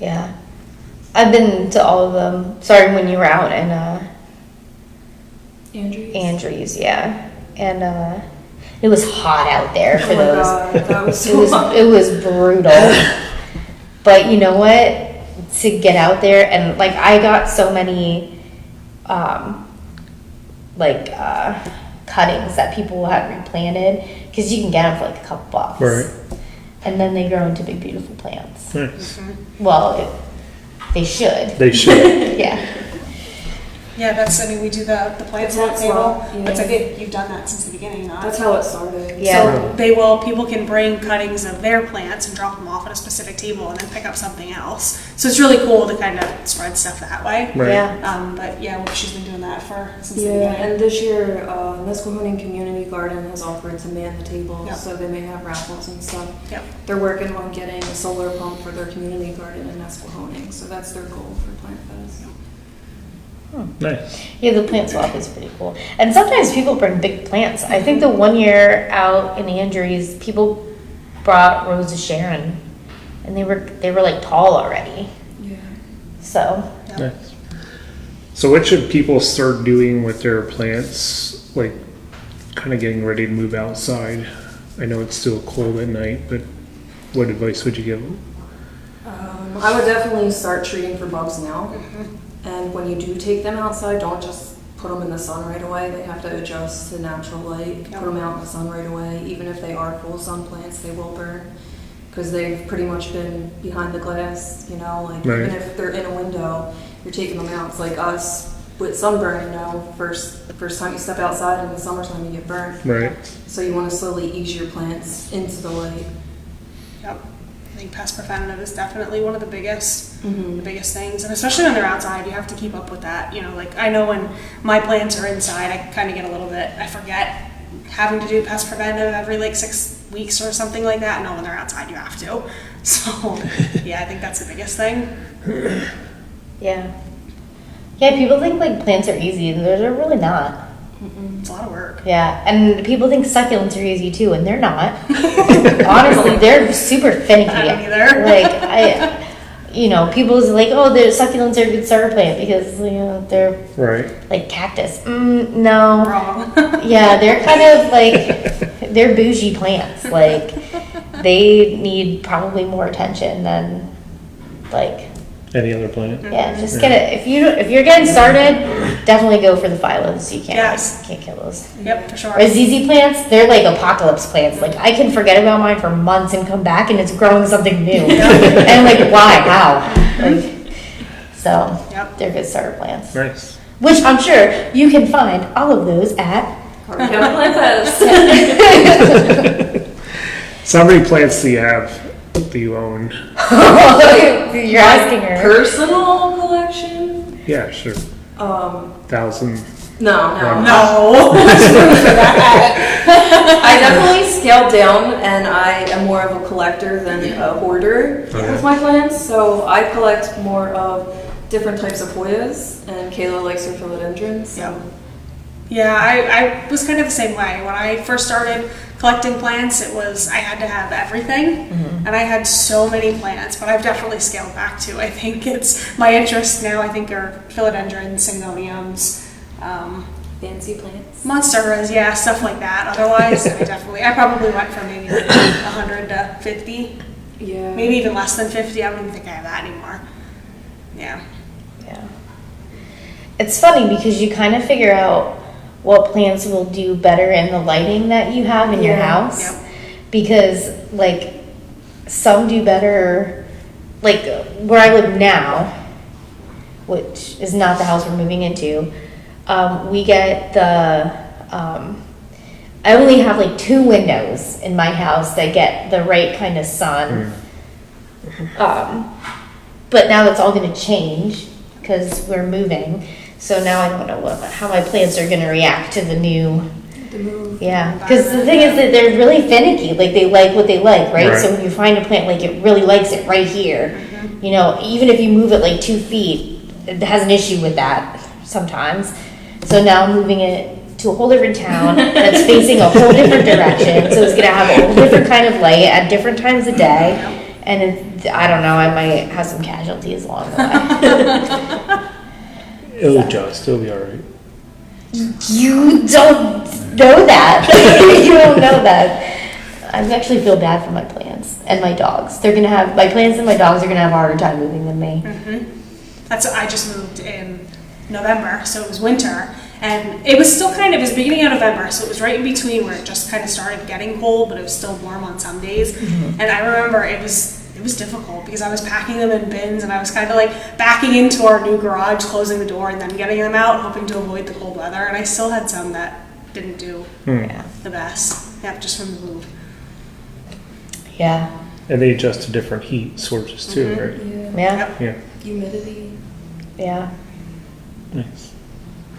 Yeah. I've been to all of them. Sorry, when you were out in Andrews? Andrews, yeah. And it was hot out there for Oh my those. God, that was It so was hot. it was brutal. But you know what? To get out there and like I got so many cuttings that people had replanted because you can get them for like a couple bucks. Right. And then they grow into big beautiful plants. Nice. Well, they should. They should. Yeah. Yeah, that's. I mean, we do the plant The swap plant table. swap, yeah. That's like you've done that since the beginning, not? That's how it started. Yeah. So people can bring cuttings of their plants and drop them off at a specific table and then pick up something else. So it's really cool to kind of spread stuff that way. Right. Yeah. But yeah, she's been doing that since the Yeah, beginning. and this year, Nesquehoning Community Garden has offered to man the tables, Yep. so they may have raffles and stuff. Yep. They're working on getting a solar pump for their community garden in Nesquehoning, so that's their goal for Plant Fest. Nice. Yeah, the plant swap is pretty cool. And sometimes people bring big plants. I think the one year out in Andrews, people brought Rose of Sharon, and they were like tall already. Yeah. So Nice. So what should people start doing with their plants, like kind of getting ready to move outside? I know it's still cold at night, but what advice would you give them? I would definitely start treating for bugs now. And when you do take them outside, don't just put them in the sun right away. They have to adjust to natural light. If you put them out in the sun right away, even if they are full sun plants, they will burn. Because they've pretty much been behind the glass, you know, like Right. even if they're in a window, you're taking them out. It's like us with sunburn, you know, first time you step outside in the summertime, you get burned. Right. So you want to slowly ease your plants into the light. Yep. I think pest preventative is definitely one of the biggest things, and especially when they're outside, you have to keep up with that. You know, like I know when my plants are inside, I kind of get a little bit, I forget having to do pest preventive every like 6 weeks or something like that. No, when they're outside, you have to. So, yeah, I think that's the biggest thing. Yeah. Yeah, people think like plants are easy, and they're really not. It's a lot of work. Yeah, and people think succulents are easy too, and they're not. Honestly, they're super finicky. I don't either. Like people's like, oh, the succulents are a good starter plant because they're Right. like cactus. No. Wrong. Yeah, they're kind of like they're bougie plants. Like they need probably more attention than like. Any other plant? Yeah, just get it. If you're getting started, definitely go for the phylos. You can't Yes. can't kill those. Yep, for sure. Or ZZ plants, they're like apocalypse plants. Like I can forget about mine for months and come back and it's growing something new. And like why? How? Like, so Yep. they're good starter plants. Nice. Which I'm sure you can find all of those at. County Plant Fest. So how many plants do you have that you own? You're asking her. Personal collection? Yeah, sure. 1,000. No. No. I definitely scaled down, and I am more of a collector than a hoarder with my plants. So I collect more of different types of Hoyas, and Kayla likes her philodendrons. So. Yeah, I was kind of the same way. When I first started collecting plants, it was I had to have everything, and I had so many plants, but I've definitely scaled back too. I think it's my interests now, I think, are philodendrons, syngoniums, Fancy plants. monsteras, yeah, stuff like that. Otherwise, I probably went from maybe like 100 to 50, Yeah. maybe even less than 50. I don't even think I have that anymore. Yeah. Yeah. It's funny because you kind of figure out what plants will do better in the lighting that you have in your house. Yep. Because like some do better, like where I live now, which is not the house we're moving into, we get I only have like 2 windows in my house that get the right kind of sun. But now that's all going to change because we're moving. So now I don't know how my plants are going to react to the new. Yeah, because the thing is that they're really finicky. Like they like what they like, right? So when you find a plant like it really likes it right here, even if you move it like 2 feet, it has an issue with that sometimes. So now I'm moving it to a whole different town that's facing a whole different direction. So it's going to have a whole different kind of light at different times of day. And I don't know, I might have some casualties along the way. It'll adjust. It'll be all right. You don't know that. You don't know that. I actually feel bad for my plants and my dogs. They're gonna have my plants and my dogs are gonna have a harder time moving than me. I just moved in November, so it was winter, and it was still it was beginning of November, so it was right in between where it just kind of started getting cold, but it was still warm on some days. And I remember it was difficult because I was packing them in bins, and I was kind of like backing into our new garage, closing the door, and then getting them out, hoping to avoid the cold weather. And I still had some that didn't do the best. Yep, just from the move. Yeah. And they adjust to different heat sources too, right? Yeah. Yeah. Humidity. Yeah. Nice.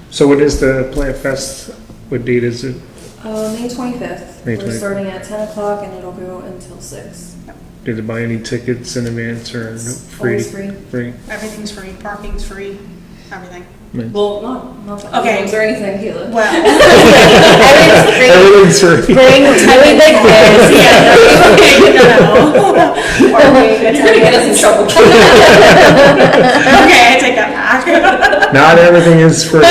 So what is the Plant Fest? What date is it? May 25th. May We're 25th. starting at 10 o'clock and it'll go until 6. Did you buy any tickets in advance or free? Always free. Free. Everything's free, parking's free, everything. Nice. Well, not the Okay. items or anything, Kayla. Well, Everything's free. Bring really big bears. Or wait, it's gonna get us in trouble. Okay, I take that back. Not everything is free.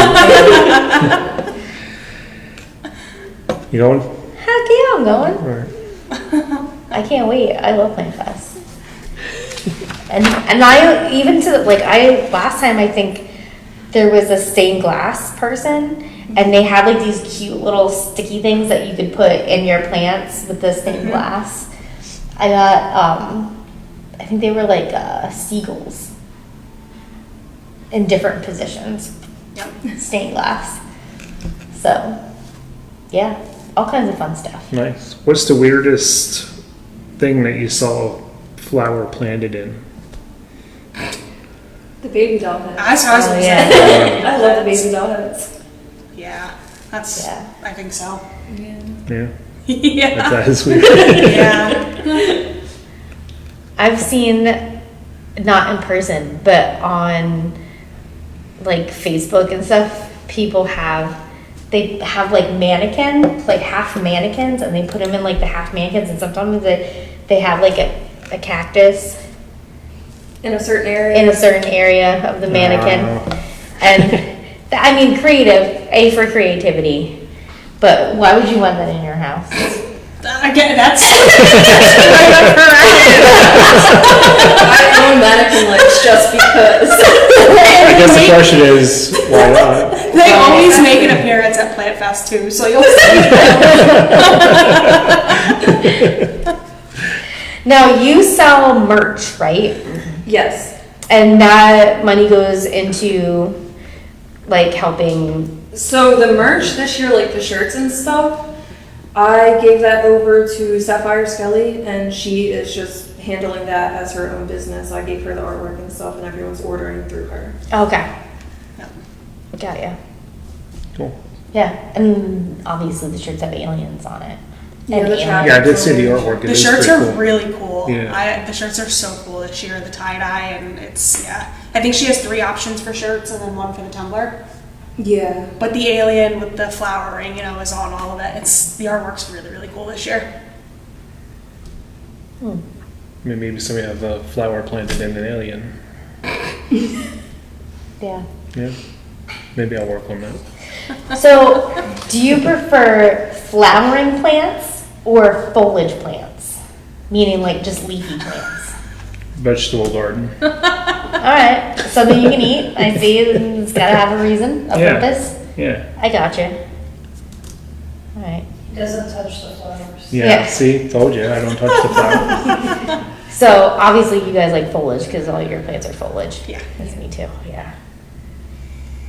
You going? Heck yeah, I'm going. All right. I can't wait. I love Plant Fest. And I even to like I last time I think there was a stained glass person and they had like these cute little sticky things that you could put in your plants with the stained glass. I got I think they were like seagulls in different positions. Yep. Stained glass. So yeah, all kinds of fun stuff. Nice. What's the weirdest thing that you saw flower planted in? The baby doll head. That's what I was gonna yeah. say. I love the baby doll heads. Yeah, that's, Yeah. I think so. Yeah, Yeah. that is weird. Yeah. I've seen, not in person, but on like Facebook and stuff, they have like mannequin, like half mannequins, and they put them in like the half mannequins, and sometimes they have like a cactus In a certain area. in a certain area of the mannequin. Wow. And I mean, creative, A for creativity, but why would you want that in your house? Again, that's right up her I own mannequin legs just because. I guess the question is, why not? They always make an appearance at Plant Fest too, so you'll see. Now, you sell merch, right? Yes. And that money goes into like helping. So the merch this year, like the shirts and stuff, I gave that over to Sapphire Skelly, and she is just handling that as her own business. I gave her the artwork and stuff, and everyone's ordering through her. Okay. Got ya. Cool. Yeah, and obviously the shirts have aliens on it. Yeah, And the aliens. traffic. Yeah, I did see the artwork. It The is shirts pretty are cool. really cool. Yeah. The shirts are so cool this year, the tie-dye, and it's, yeah. I think she has 3 options for shirts and then 1 for the tumbler. Yeah. But the alien with the flowering, you know, is on all of it. The artwork's really, really cool this year. I mean, maybe somebody have a flower planted in an alien. Yeah. Yeah. Maybe I'll work on that. So, do you prefer flowering plants or foliage plants? Meaning like just leafy plants. Vegetable garden. Alright, something you can eat. I see it's gotta have a reason, a Yeah. purpose. Yeah. I gotcha. Alright. Doesn't touch the flowers. Yeah. Yeah. See, told you I don't touch the flower. So, obviously you guys like foliage because all your plants are foliage. Yeah. That's me too, yeah.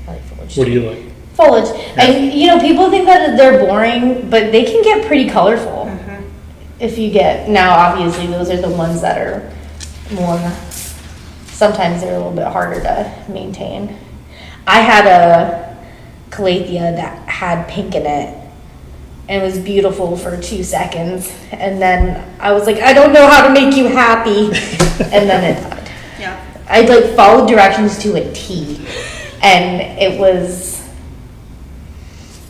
I like foliage. What do you like? Foliage. And, you know, people think that they're boring, but they can get pretty colorful. If you get, now obviously those are the ones that are more, sometimes they're a little bit harder to maintain. I had a calathea that had pink in it and it was beautiful for 2 seconds. And then I was like, I don't know how to make you happy. And then it died. Yeah. I like followed directions to a T, and it was.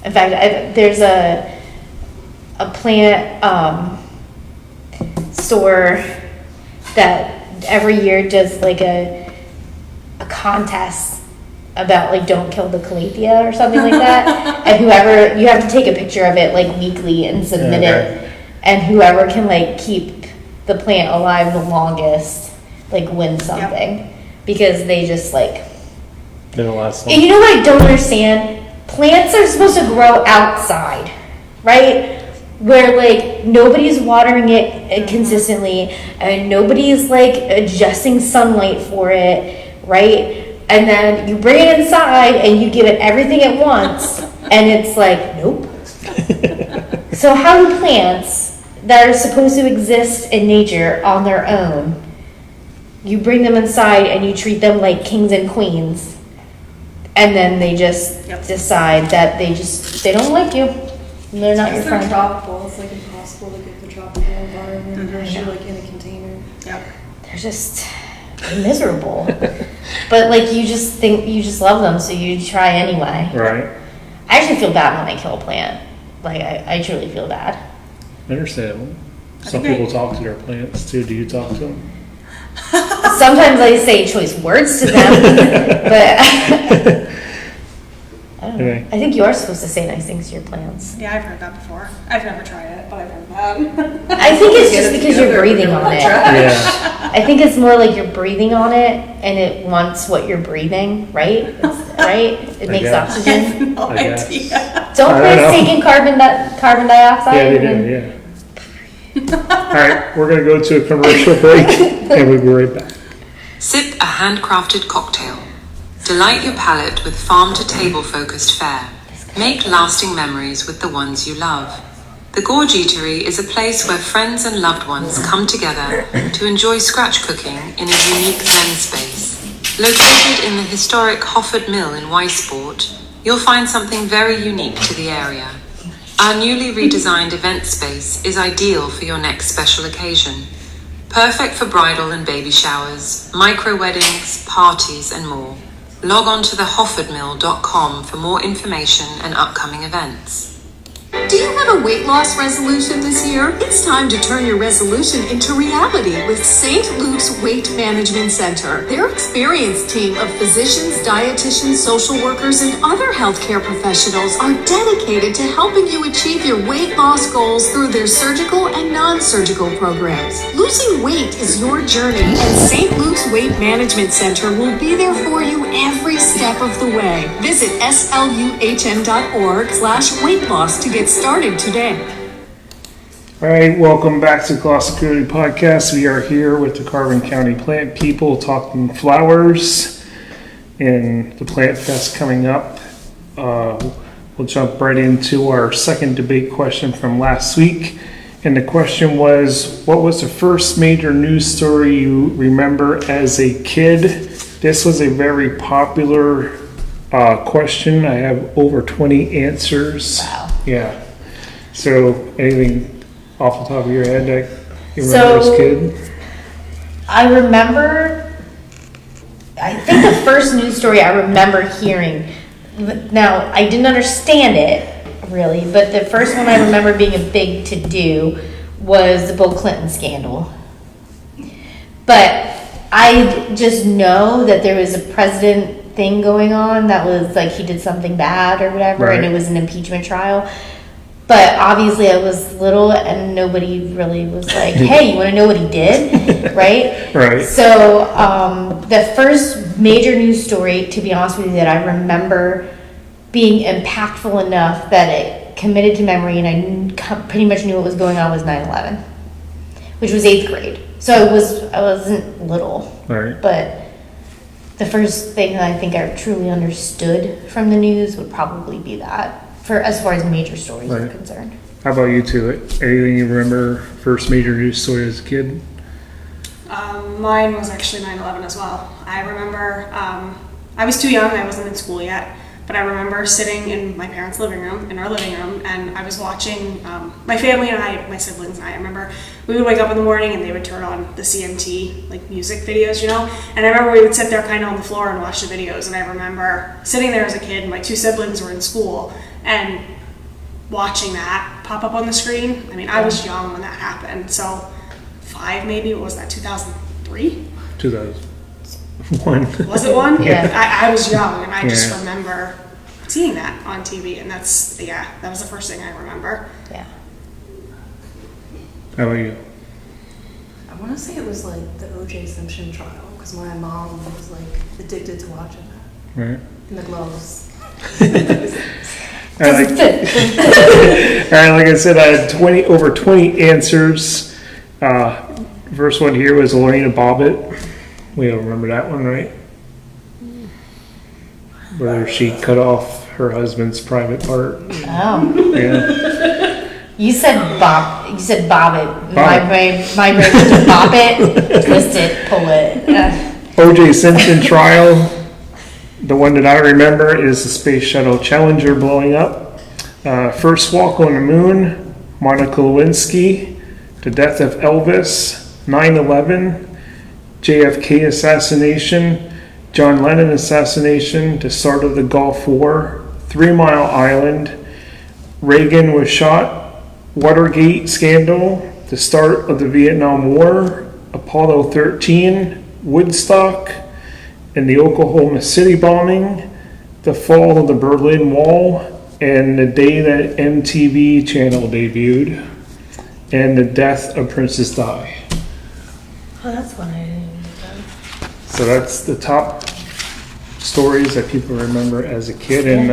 In fact, there's a plant store that every year does like a contest about like don't kill the calathea or something like that, and whoever you have to take a picture of it like weekly and submit it, and whoever can like keep the plant alive the longest like wins something. Because they just like. They're the last And one. you know what I don't understand? Plants are supposed to grow outside, right? Where like nobody's watering it consistently and nobody's like adjusting sunlight for it, right? And then you bring it inside and you give it everything at once and it's like, nope. So how do plants that are supposed to exist in nature on their own, you bring them inside and you treat them like kings and queens, and then they just decide that they don't like you. They're not your They're friend. tropical. It's like impossible to get the tropical environment, especially like in a container. Yep. They're just miserable. But like you just think you just love them, so you try anyway. Right. I actually feel bad when I kill a plant. Like I truly feel bad. Understandable. Some Okay. people talk to their plants too. Do you talk to them? Sometimes I say choice words to them, but I don't don't know. Okay. I think you are supposed to say nice things to your plants. Yeah, I've heard that before. I've never tried it, but I've heard that. I think it's Get just it because you're together, breathing we're on gonna it. try. Yeah. I think it's more like you're breathing on it and it wants what you're breathing, right? Right? It makes guess. oxygen. No I guess. idea. Don't I don't plants know. taking carbon dioxide? Yeah, they do, yeah. All right, we're gonna go to a commercial break and we'll be right back. Sip a handcrafted cocktail. Delight your palate with farm-to-table focused fare. Make lasting memories with the ones you love. The Gorge Eatery is a place where friends and loved ones come together to enjoy scratch cooking in a unique Zen space. Located in the historic Hofford Mill in Weisport, you'll find something very unique to the area. Our newly redesigned event space is ideal for your next special occasion. Perfect for bridal and baby showers, micro weddings, parties, and more. Log on to thehoffordmill.com for more information and upcoming events. Do you have a weight loss resolution this year? It's time to turn your resolution into reality with St. Luke's Weight Management Center. Their experienced team of physicians, dietitians, social workers, and other healthcare professionals are dedicated to helping you achieve your weight loss goals through their surgical and non-surgical programs. Losing weight is your journey, and St. Luke's Weight Management Center will be there for you every step of the way. Visit sluhm.org/weight loss to get started today. All right, welcome back to Colossal Community Podcast. We are here with the Carbon County Plant People talking flowers and the Plant Fest coming up. We'll jump right into our second debate question from last week. And the question was, what was the first major news story you remember as a kid? This was a very popular question. I have over 20 answers. Wow. Yeah. So, anything off the top of your head that you remember as a kid? I remember, I think the first news story I remember hearing, now I didn't understand it really, but the first one I remember being a big to-do was the Bill Clinton scandal. But I just know that there was a president thing going on that was like he did something bad or whatever, Right. and it was an impeachment trial. But obviously I was little and nobody really was like, hey, you want to know what he did? Right? Right. So the first major news story, to be honest with you, that I remember being impactful enough that it committed to memory and I pretty much knew what was going on was 9/11, which was 8th grade. So I wasn't little, Right. but the first thing that I think I truly understood from the news would probably be that, for as far as major stories are Right. concerned. How about you two? Anything you remember first major news story as a kid? Mine was actually 9/11 as well. I remember, I was too young, I wasn't in school yet, but I remember sitting in my parents' living room, and I was watching, my family and I, my siblings and I remember we would wake up in the morning and they would turn on the CMT, like music videos, you know? And I remember we would sit there kind of on the floor and watch the videos, and I remember sitting there as a kid, my two siblings were in school, and watching that pop up on the screen. I mean, I was young when that happened, so 5 maybe, what was that, 2003? 2001. Was it one? Yeah. I was young, and I just Yeah. remember seeing that on TV, and that was the first thing I remember. Yeah. How about you? I want to say it was like the O.J. Simpson trial, because my mom was like addicted to watching that. Right. And the gloves. All right, like I said, I had over 20 answers. First one here was Lorena Bobbitt. We all remember that one, right? Where she cut off her husband's private part. Oh, Yeah. you said Bob it. Bob My it. brain went to bop it, twist it, pull it. O.J. Simpson trial. The one that I remember is the Space Shuttle Challenger blowing up. First walk on the moon, Monica Lewinsky. The death of Elvis, 9/11, JFK assassination, John Lennon assassination, the start of the Gulf War, 3 Mile Island, Reagan was shot, Watergate scandal, the start of the Vietnam War, Apollo 13, Woodstock, and the Oklahoma City bombing, the fall of the Berlin Wall, and the day that MTV channel debuted, and the death of Princess Di. Oh, that's one I didn't know. So that's the top stories that people remember as a kid, and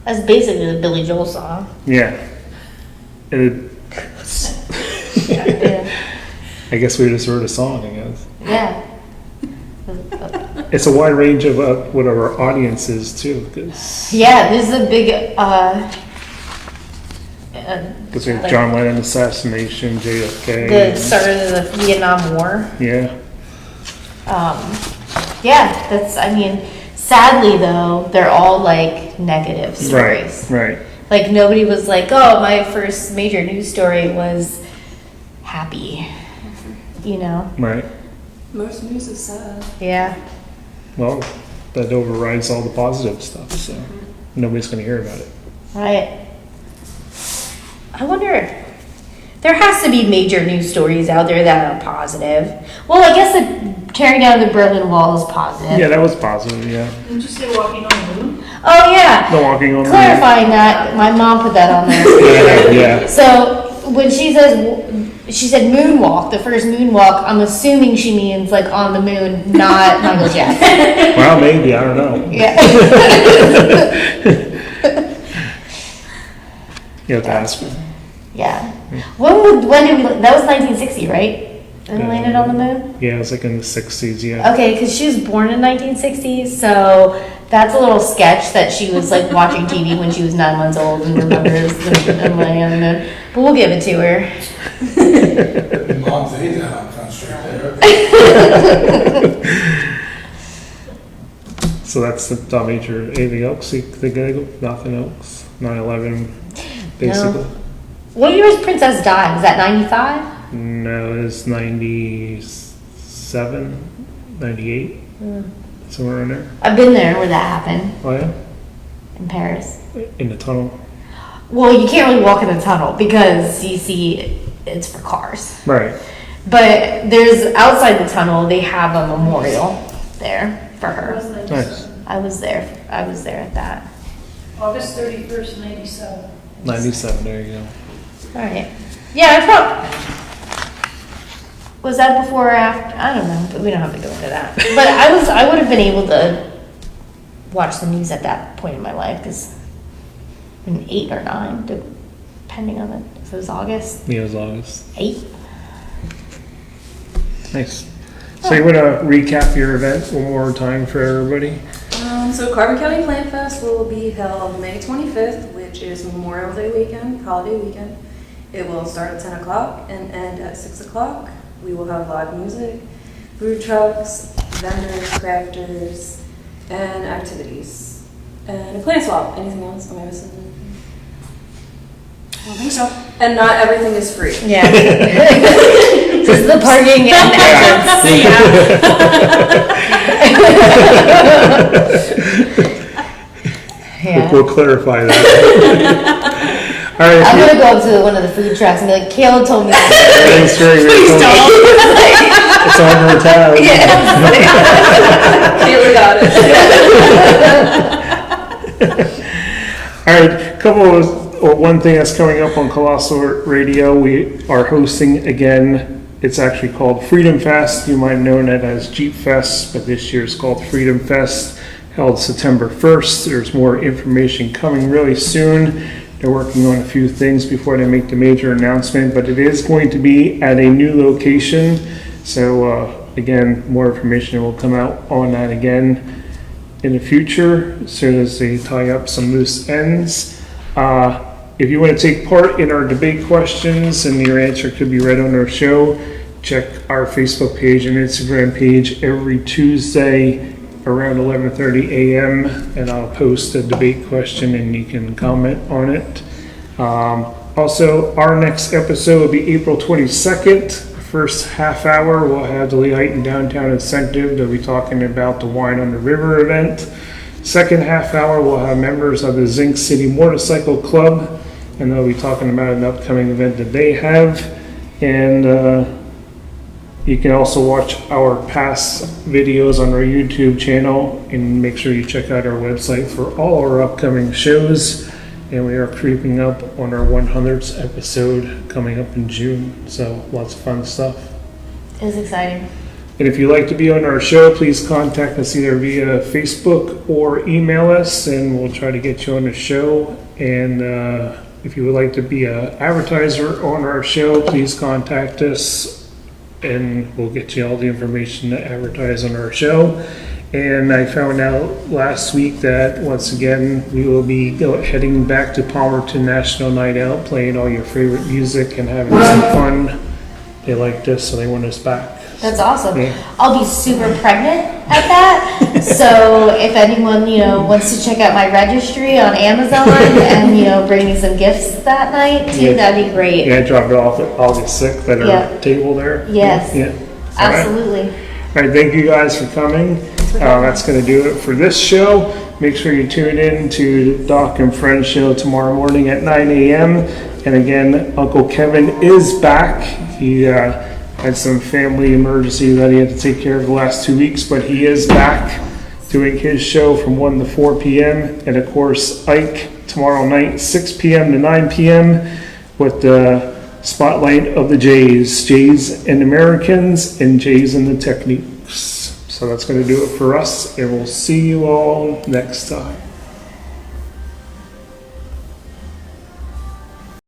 That's basically the Billy Joel song. yeah. And Yeah. I guess we just heard a song, I guess. Yeah. It's a wide range of what our audience is too, because Yeah, this is a big, we have John Lennon assassination, JFK. the start of the Vietnam War. Yeah, Yeah, that's, I mean, sadly though, they're all like negative stories. right. Like nobody was like, oh, my first major news story was happy, you know? Right. Most news is sad. Yeah. Well, that overrides all the positive stuff, so nobody's going to hear about it. Right. I wonder, there has to be major news stories out there that are positive. Well, I guess the tearing down the Berlin Wall is positive. Yeah, that was positive. Yeah, Didn't you say walking on the moon? Oh, yeah. the walking on the Clarifying that, my mom put that on there. moon. Yeah. So when she said moonwalk, the first moonwalk, I'm assuming she means like on the moon, not Michael Jackson. Well, maybe, I don't know. Yeah. You have to ask me. Yeah. When did we, that was 1960, right? When we landed on the moon? Yeah, it was like in the 60s. Yeah. Okay, because she was born in 1960, so that's a little sketch that she was like watching TV when she was 9 months old and remembers the landing on the moon. But we'll give it to her. Mom's age out on Front Street there. So that's the top major. Anything else you think of? Nothing else. 9/11, basically. What year was Princess Di? Was that 95? No, it's 97, 98, somewhere in there. I've been there where that happened, Oh yeah, in Paris. in the tunnel. Well, you can't really walk in the tunnel because you see it's for cars. Right. But there's, outside the tunnel, they have a memorial there for her. Nice. I was there at that. August 31st, 97. 97. There you go. All right. Yeah, I probably. Was that before or after? I don't know, but we don't have to go into that. But I would have been able to watch the news at that point in my life because in 8 or 9, depending on if it was August. Yeah, it was August. 8. Nice. So you want to recap your event one more time for everybody? So Carbon County Plant Fest will be held May 25th, which is Memorial Day weekend, holiday weekend. It will start at 10 o'clock and end at 6 o'clock. We will have live music, food trucks, vendors, crafters, and activities. And a plant swap. Anything else? Am I missing anything? I don't think so. And not everything is free. Yeah. Just the parking and yeah. We'll clarify that. All right. I'm gonna go up to one of the food trucks and be like, Kayla told me. Thanks very much. It's on her tab. Kayla got it. All right, one thing that's coming up on Colossal Radio, we are hosting again. It's actually called Freedom Fest. You might know it as Jeep Fest, but this year it's called Freedom Fest, held September 1st. There's more information coming really soon. They're working on a few things before they make the major announcement, but it is going to be at a new location. So again, more information will come out on that again in the future as soon as they tie up some loose ends. If you want to take part in our debate questions and your answer could be read on our show, check our Facebook page and Instagram page every Tuesday around 11:30 a.m. and I'll post a debate question and you can comment on it. Also, our next episode will be April 22nd. First half hour, we'll have the Lehigh Downtown Incentive. They'll be talking about the Wine on the River event. Second half hour, we'll have members of the Zinc City Motorcycle Club, and they'll be talking about an upcoming event that they have. And You can also watch our past videos on our YouTube channel, and make sure you check out our website for all our upcoming shows. And we are creeping up on our 100th episode coming up in June. So lots of fun stuff. It was exciting. And if you'd like to be on our show, please contact us either via Facebook or email us, and we'll try to get you on the show. And if you would like to be an advertiser on our show, please contact us, and we'll get you all the information to advertise on our show. And I found out last week that once again we will be heading back to Palmerton National Night Out, playing all your favorite music and having some fun. They liked us, so they want us back. That's awesome. Yeah. I'll be super pregnant at that. So if anyone, wants to check out my registry on Amazon and, bring me some gifts that night too, Yeah. that'd be great. Yeah, I dropped it off at August 6th at our Yeah. table there. Yes. Yeah. All right. Absolutely. All right, thank you guys for coming. That's going to do it for this show. Make sure you tune in to Doc and Friends show tomorrow morning at 9 a.m. And again, Uncle Kevin is back. He had some family emergency that he had to take care of the last 2 weeks, but he is back doing his show from 1 to 4 p.m. And of course, Ike tomorrow night, 6 p.m. to 9 p.m. with the spotlight of the Jays and Americans, and Jays and the Techniques. So that's going to do it for us, and we'll see you all next time.